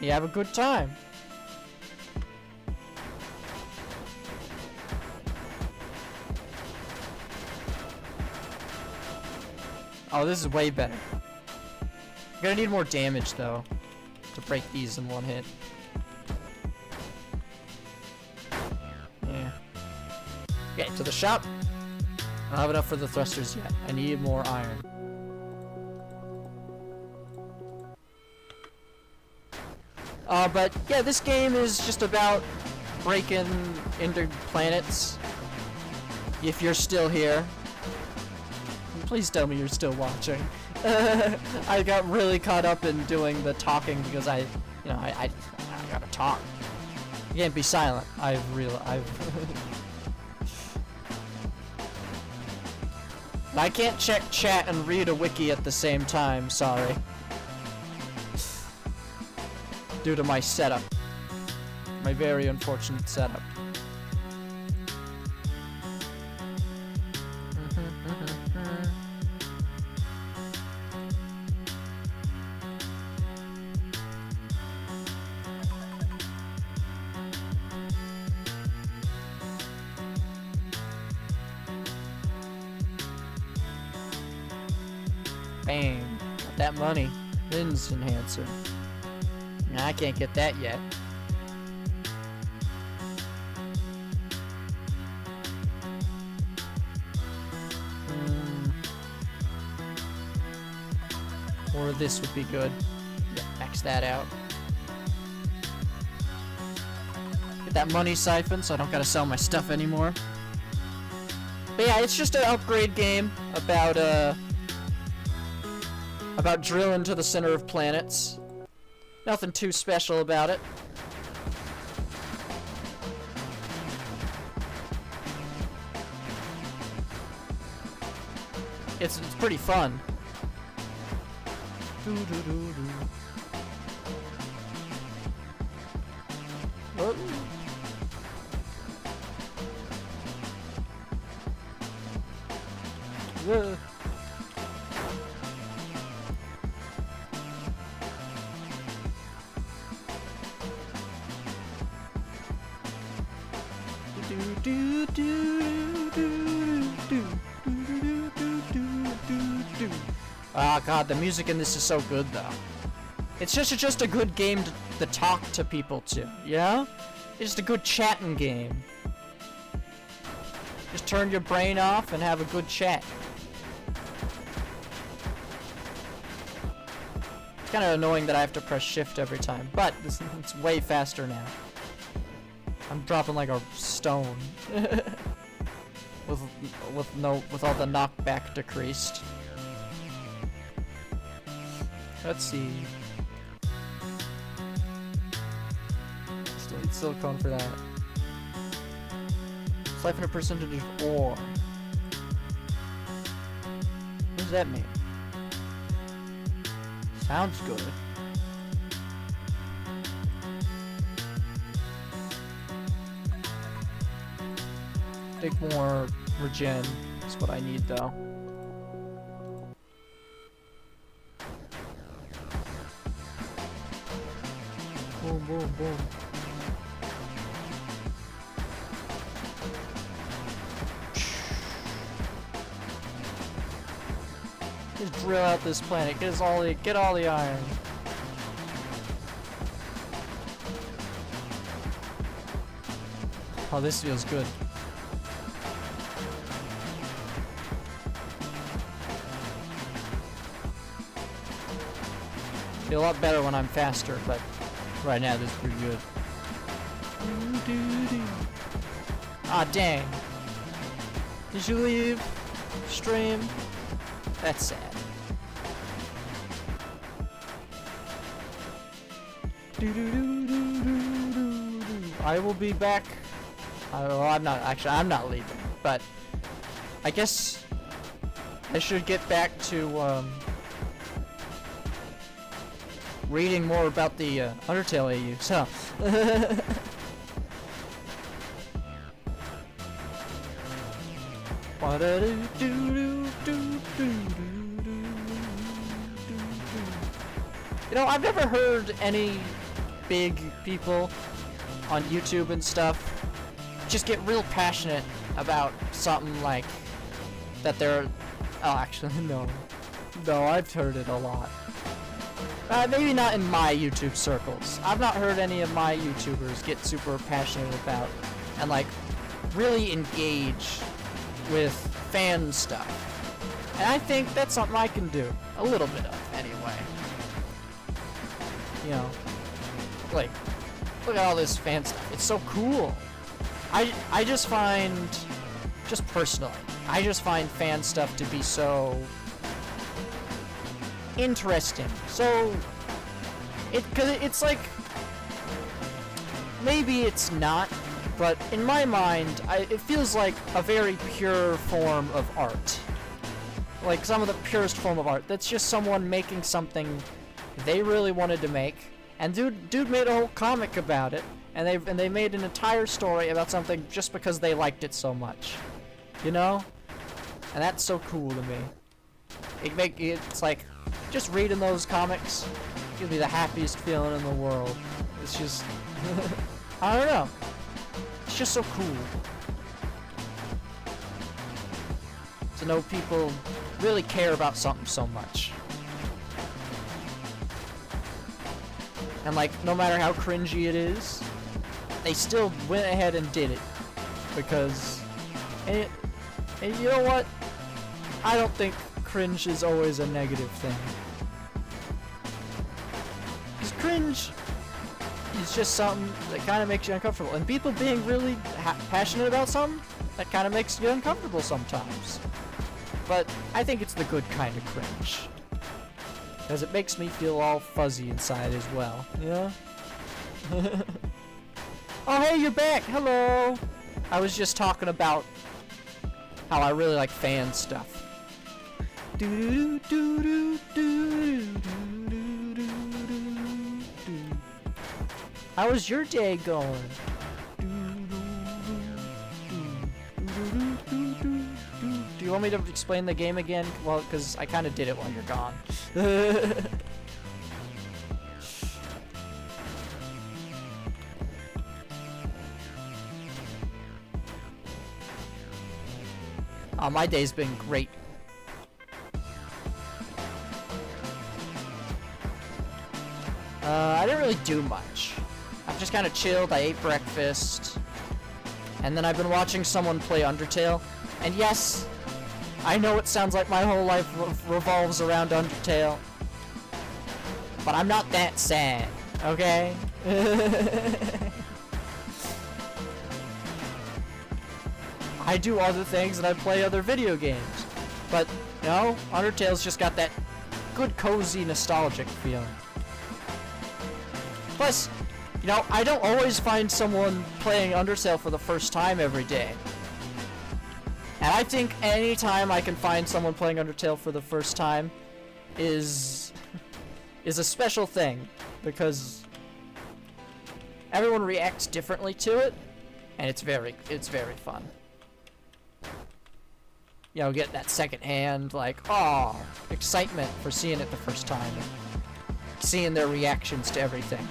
You have a good time. Oh, this is way better. I'm gonna need more damage though to break these in one hit. Yeah. Okay, to the shop. I don't have enough for the thrusters yet. I need more iron. But yeah, this game is just about breaking into planets. If you're still here. Please tell me you're still watching. I got really caught up in doing the talking because I gotta talk. You can't be silent. I can't check chat and read a wiki at the same time, sorry. Due to my setup. My very unfortunate setup. Bang. Got that money. Lens enhancer. Nah, I can't get that yet. Or this would be good. Yeah, max that out. Get that money siphon so I don't gotta sell my stuff anymore. But yeah, it's just an upgrade game about drilling to the center of planets. Nothing too special about it. It's pretty fun. Oh. Whoa. Ah, God, the music in this is so good, though. It's just a good game to talk to people to, you know? It's just a good chatting game. Just turn your brain off and have a good chat. It's kind of annoying that I have to press shift every time, but it's way faster now. I'm dropping like a stone. with all the knockback decreased. Let's see. Still need silicone for that. Siphon a percentage of ore. What does that mean? Sounds good. Take more regen. That's what I need, though. Boom, boom, boom. Just drill out this planet. Get all the iron. Oh, this feels good. Feel a lot better when I'm faster, but right now this is pretty good. Ah, dang. Did you leave stream? That's sad. I will be back. Well, I'm not leaving, but I guess I should get back to reading more about the Undertale AU. So, you know, I've never heard any big people on YouTube and stuff just get real passionate about something like that they're... Oh, actually, no. No, I've heard it a lot. Maybe not in my YouTube circles. I've not heard any of my YouTubers get super passionate about and, like, really engage with fan stuff. And I think that's something I can do. A little bit of, anyway. You know, like, look at all this fan stuff. It's so cool. I just find, just personally, I just find fan stuff to be so interesting. So, cause it's like, maybe it's not, but in my mind, it feels like a very pure form of art. Like some of the purest form of art. That's just someone making something they really wanted to make, and dude made a whole comic about it, and they made an entire story about something just because they liked it so much, you know? And that's so cool to me. It's like, just reading those comics gives me the happiest feeling in the world. It's just, I don't know. It's just so cool to know people really care about something so much. And like, no matter how cringy it is, they still went ahead and did it. Because, and you know what? I don't think cringe is always a negative thing. Because cringe is just something that kind of makes you uncomfortable. And people being really passionate about something, that kind of makes you uncomfortable sometimes. But I think it's the good kind of cringe. Because it makes me feel all fuzzy inside as well. Yeah? Oh, hey, you're back! Hello! I was just talking about how I really like fan stuff. How was your day going? Do you want me to explain the game again? Well, because I kind of did it while you're gone. Oh, my day's been great. I didn't really do much. I've just kind of chilled. I ate breakfast. And then I've been watching someone play Undertale. And yes, I know it sounds like my whole life revolves around Undertale. But I'm not that sad, okay? I do other things and I play other video games. But, you know, Undertale's just got that good, cozy, nostalgic feeling. Plus, you know, I don't always find someone playing Undertale for the first time every day. And I think any time I can find someone playing Undertale for the first time is a special thing, because everyone reacts differently to it, and it's very fun. You know, get that second-hand, like, oh, excitement for seeing it the first time, and seeing their reactions to everything,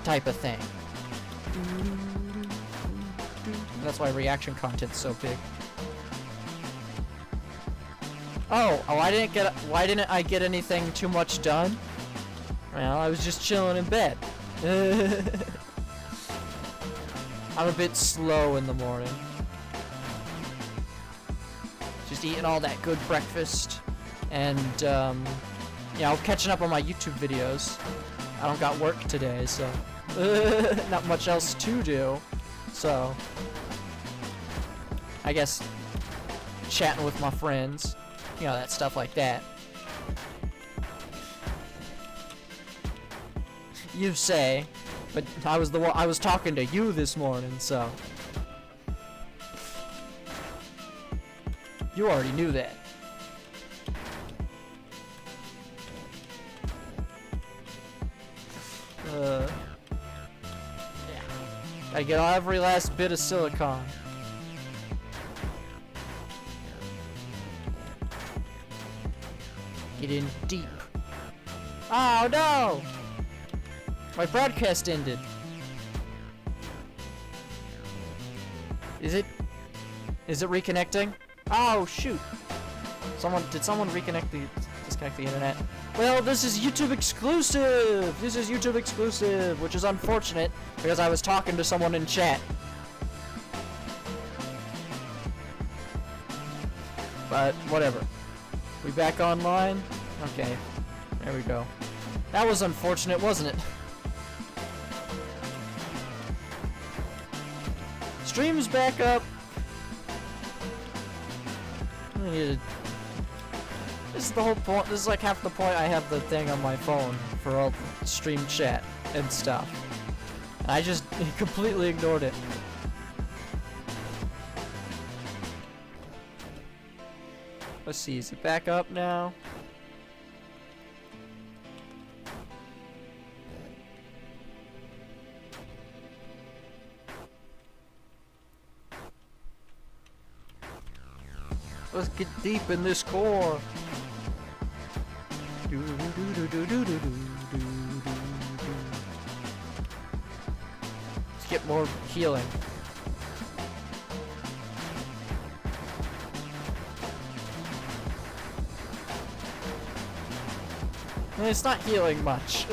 type of thing. That's why reaction content's so big. Oh, why didn't I get anything too much done? Well, I was just chilling in bed. I'm a bit slow in the morning. Just eating all that good breakfast, and you know, catching up on my YouTube videos. I don't got work today, so not much else to do. So I guess chatting with my friends, you know, that stuff like that. You say, but I was talking to you this morning, so you already knew that. I get every last bit of silicon. Get in deep. Oh no! My broadcast ended. Is it reconnecting? Oh shoot! Did someone disconnect the internet? Well, this is YouTube exclusive! This is YouTube exclusive, which is unfortunate because I was talking to someone in chat. But whatever. We back online? Okay. There we go. That was unfortunate, wasn't it? Stream's back up. I need to... This is the whole point. This is like half the point. I have the thing on my phone for all the stream chat and stuff. And I just completely ignored it. Let's see, is it back up now? Let's get deep in this core. Let's get more healing. It's not healing much.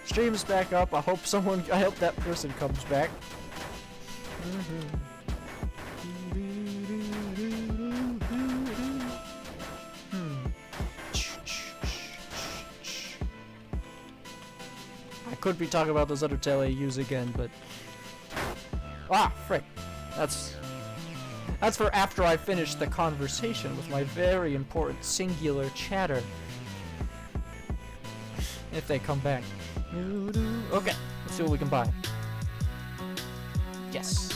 Stream's back up. I hope that person comes back. I could be talking about those Undertale AUs again, but frick. That's for after I finish the conversation with my very important singular chatter. If they come back. Okay, let's see what we can buy. Yes.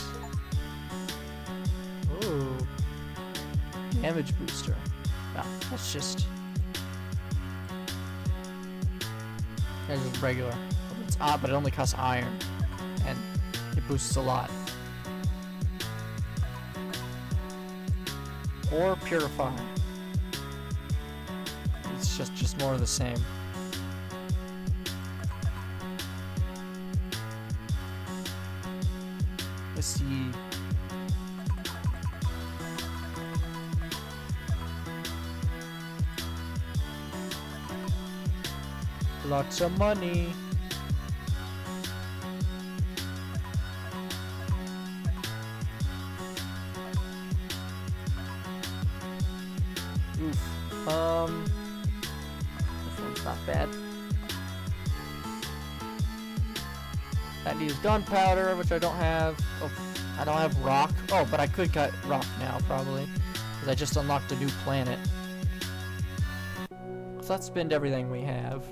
Oh. Damage booster. No, that's just regular. It's odd, but it only costs iron. And it boosts a lot. Or purify. It's just more of the same. Let's see. Lots of money. Oof. This one's not bad. That needs gunpowder, which I don't have. Oh, I don't have rock. Oh, but I could cut rock now, probably. Because I just unlocked a new planet. So let's spend everything we have.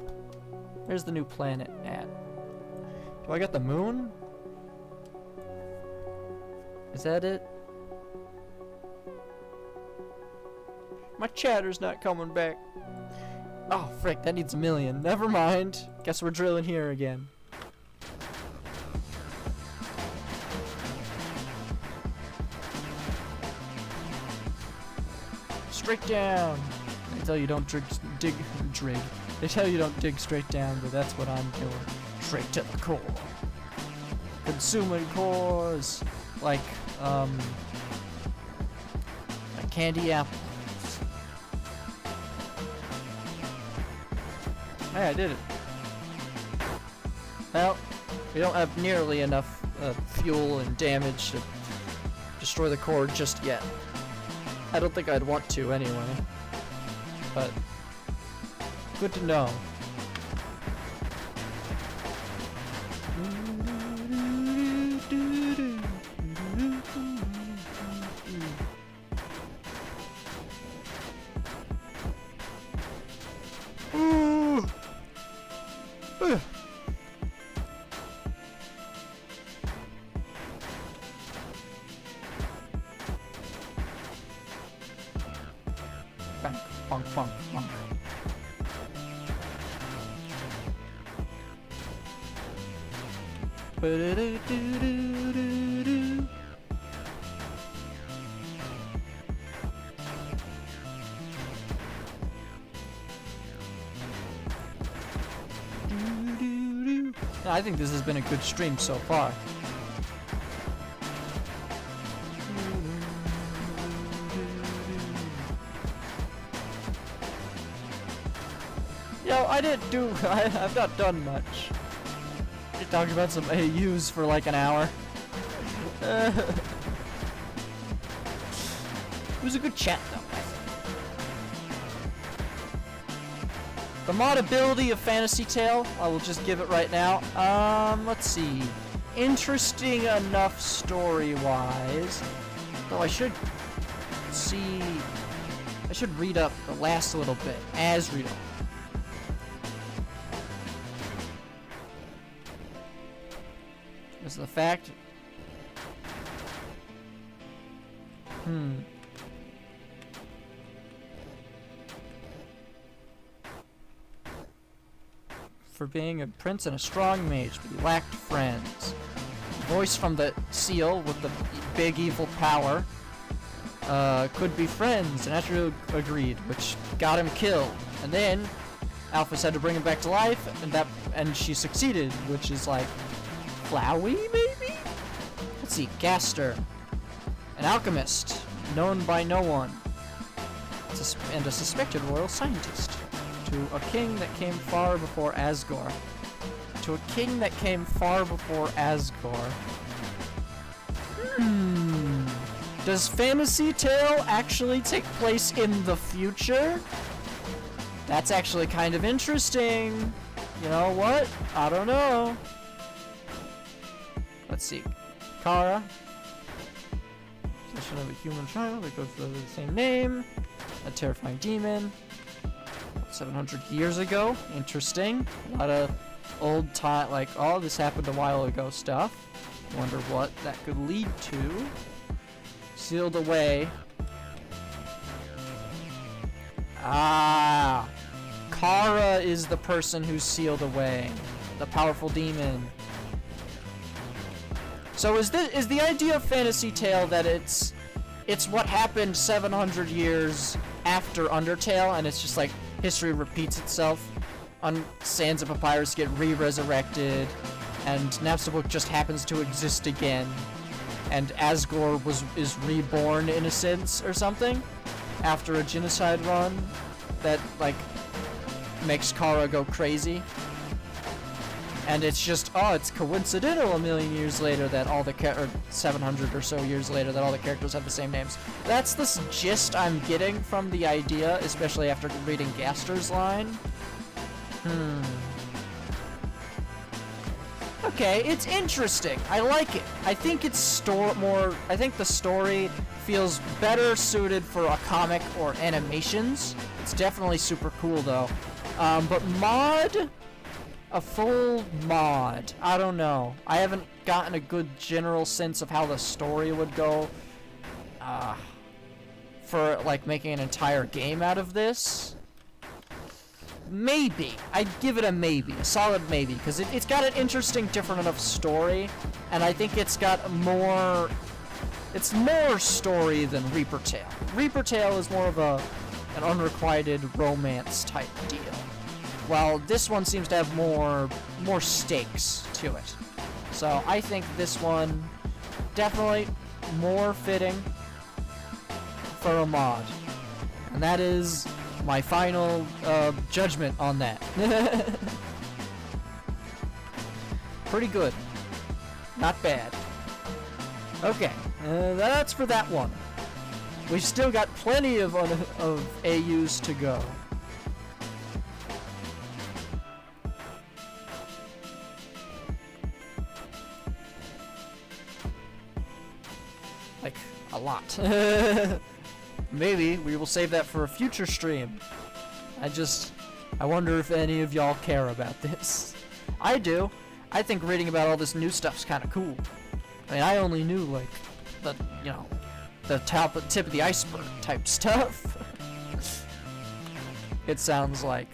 Where's the new planet at? Do I got the moon? Is that it? My chatter's not coming back. Oh, frick, that needs 1,000,000. Never mind. Guess we're drilling here again. Straight down. They tell you don't dig. They tell you don't dig straight down, but that's what I'm doing. Straight to the core. Consuming cores like candy apples. Hey, I did it. Well, we don't have nearly enough fuel and damage to destroy the core just yet. I don't think I'd want to anyway. But good to know. Bonk, bonk, bonk. Ba-da-do-do-do-do-do. I think this has been a good stream so far. Yo, I didn't do. I've not done much. Just talked about some AUs for like an hour. It was a good chat though. The modability of Fantasy Tale, I will just give it right now. Let's see. Interesting enough story-wise. Though I should see... I should read up the last little bit. Read up. Is the fact... For being a prince and a strong mage, but he lacked friends. Voice from the seal with the big evil power could be friends, and Asher agreed, which got him killed. And then Alphys had to bring him back to life, and she succeeded, which is like Flowey, maybe? Let's see, Gaster, an alchemist known by no one, and a suspected royal scientist. To a king that came far before Asgore. To a king that came far before Asgore. Does Fantasy Tale actually take place in the future? That's actually kind of interesting. You know what? I don't know. Let's see. Kara. Possession of a human child that goes by the same name. A terrifying demon. 700 years ago. Interesting. A lot of old time, like, oh, this happened a while ago stuff. Wonder what that could lead to. Sealed away. Ah. Kara is the person who's sealed away. The powerful demon. So is the idea of Fantasy Tale that it's what happened 700 years after Undertale, and it's just like history repeats itself? Sands of Papyrus get re-resurrected, and Napstablook just happens to exist again, and Asgore is reborn in a sense or something after a genocide run that like makes Kara go crazy. And it's just, oh, it's coincidental a million years later that all the or 700 or so years later that all the characters have the same names. That's the gist I'm getting from the idea, especially after reading Gaster's line. Okay, it's interesting. I like it. I think it's I think the story feels better suited for a comic or animations. It's definitely super cool though. But a full mod, I don't know. I haven't gotten a good general sense of how the story would go for like making an entire game out of this. Maybe. I'd give it a maybe, a solid maybe, because it's got an interesting, different enough story, and I think it's got more story than Reaper Tale. Reaper Tale is more of an unrequited romance type deal, while this one seems to have more stakes to it. So I think this one definitely more fitting for a mod, and that is my final judgment on that. Pretty good. Not bad. Okay, that's for that one. We've still got plenty of AUs to go. Like, a lot. Maybe we will save that for a future stream. I wonder if any of y'all care about this. I do. I think reading about all this new stuff's kind of cool. I mean, I only knew like the tip of the iceberg type stuff. it sounds like.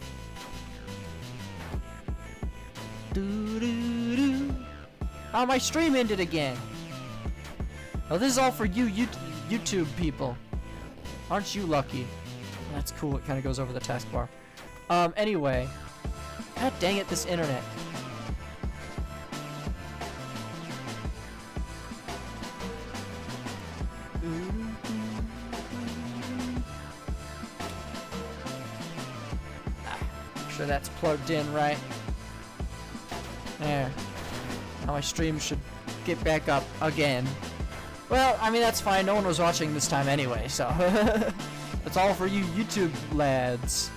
Oh, my stream ended again. Oh, this is all for you, YouTube people. Aren't you lucky? That's cool. It kind of goes over the taskbar. Anyway. God dang it, this internet. Make sure that's plugged in right. There. Now my stream should get back up again. Well, I mean, that's fine. No one was watching this time anyway, so. That's all for you YouTube lads.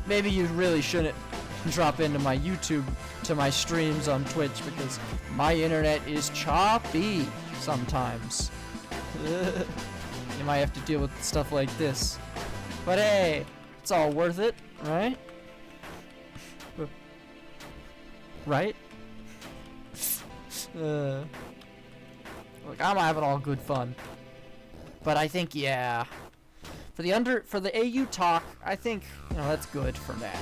Maybe you really shouldn't drop into my YouTube to my streams on Twitch because my internet is choppy sometimes. You might have to deal with stuff like this. But hey, it's all worth it, right? Right? Look, I'm having all good fun. But I think, yeah. For the AU talk, I think, you know, that's good for now.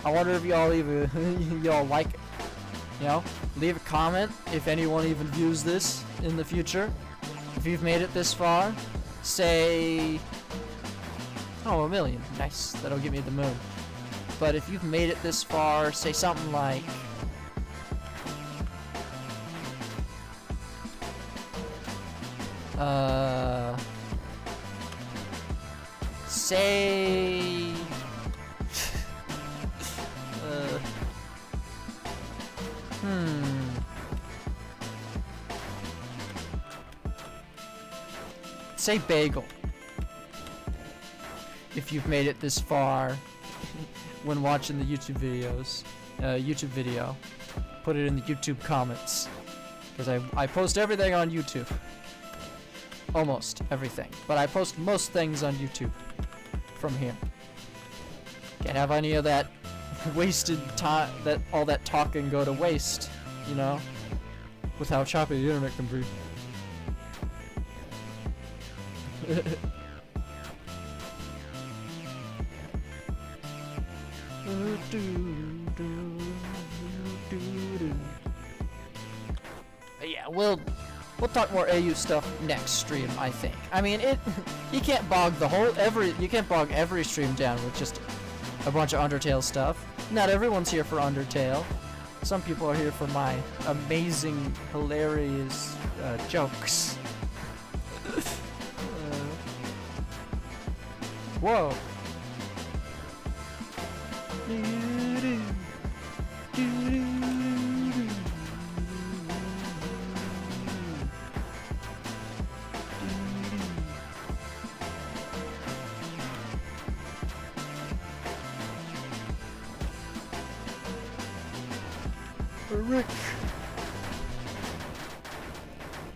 I wonder if y'all y'all like, you know, leave a comment if anyone even views this in the future. If you've made it this far, say, oh, 1 million. Nice. That'll get me the moon. But if you've made it this far, say something like, say, say bagel. If you've made it this far when watching the YouTube videos, YouTube video, put it in the YouTube comments. Because I post everything on YouTube. Almost everything. But I post most things on YouTube from here. Can't have any of that wasted time, all that talking go to waste, you know? With how choppy the internet can be. Yeah, we'll talk more AU stuff next stream, I think. I mean, you can't bog every stream down with just a bunch of Undertale stuff. Not everyone's here for Undertale. Some people are here for my amazing, hilarious jokes. Whoa. Rick.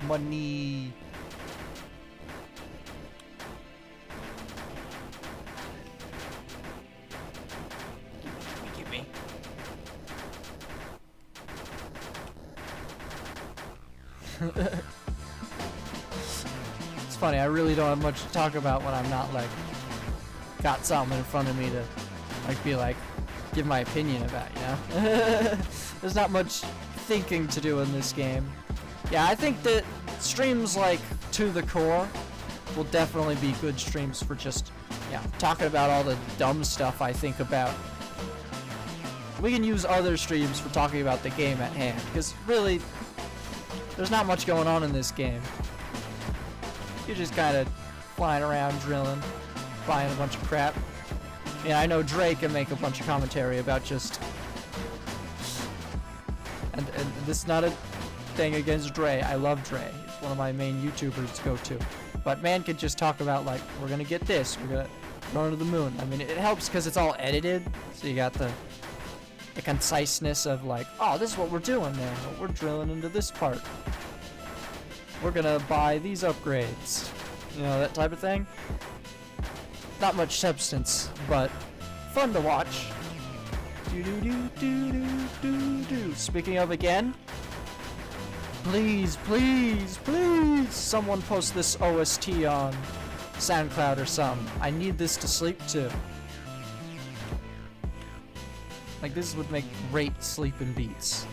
Money. Give me. It's funny, I really don't have much to talk about when I'm not like got something in front of me to like be like give my opinion about, you know? There's not much thinking to do in this game. Yeah, I think that streams like To The Core will definitely be good streams for just, yeah, talking about all the dumb stuff I think about. We can use other streams for talking about the game at hand, because really, there's not much going on in this game. You're just kind of flying around, drilling, buying a bunch of crap. Yeah, I know Dre can make a bunch of commentary about just... And this is not a thing against Dre. I love Dre. He's one of my main YouTubers to go to. But man could just talk about, like, we're gonna get this, we're gonna go to the moon. I mean, it helps because it's all edited, so you got the conciseness of, like, oh, this is what we're doing now. We're drilling into this part. We're gonna buy these upgrades. You know, that type of thing. Not much substance, but fun to watch. Speaking of again, Please, please, please, someone post this OST on SoundCloud or something. I need this to sleep to. Like, this would make great sleeping beats.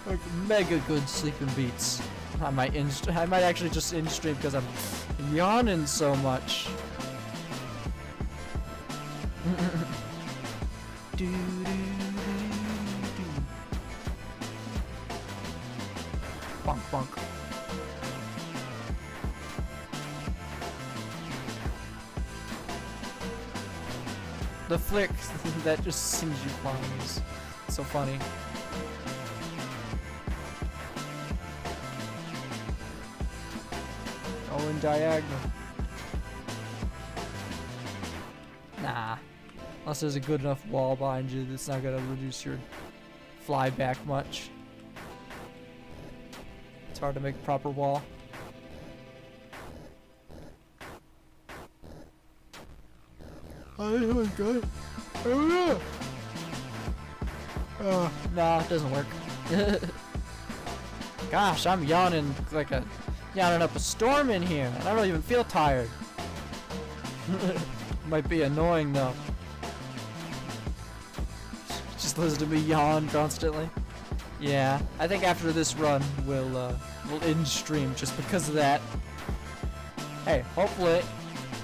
Like, mega good sleeping beats. I might actually just in-stream because I'm yawning so much. Bonk, bonk. The flick that just sends you flying is so funny. Going diagonal. Nah. Unless there's a good enough wall behind you that's not gonna reduce your fly back much. It's hard to make a proper wall. Oh, this one's good. Oh yeah. Nah, it doesn't work. Gosh, I'm yawning yawning up a storm in here, and I don't even feel tired. Might be annoying though. Just listen to me yawn constantly. Yeah, I think after this run we'll end stream just because of that. Hey, hopefully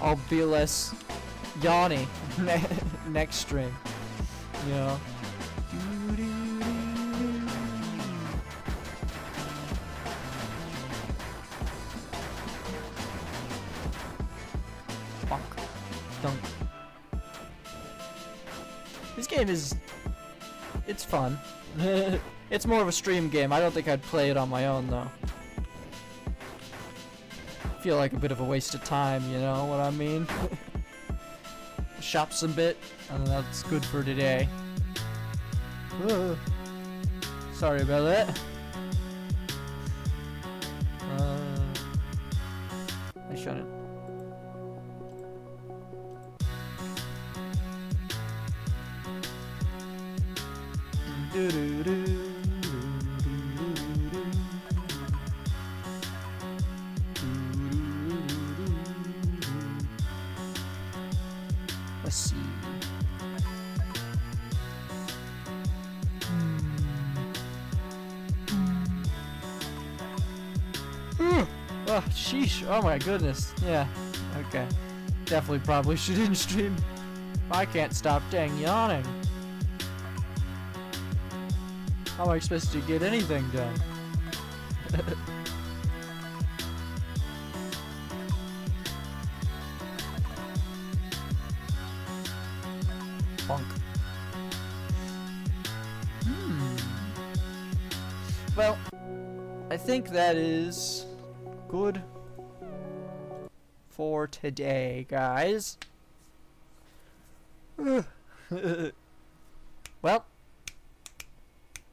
I'll be less yawny next stream. You know. Bonk. Dunk. This game it's fun. It's more of a stream game. I don't think I'd play it on my own though. Feel like a bit of a waste of time, you know what I mean? Shop some bit, and that's good for today. Sorry about that. I shouldn't. Let's see. Oh, sheesh. Oh my goodness. Yeah. Okay. Definitely probably should in stream. I can't stop dang yawning. How am I supposed to get anything done? Bonk. Well, I think that is good for today, guys. Well,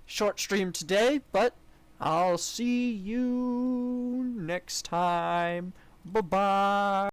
short stream today, but I'll see you next time. Bye-bye.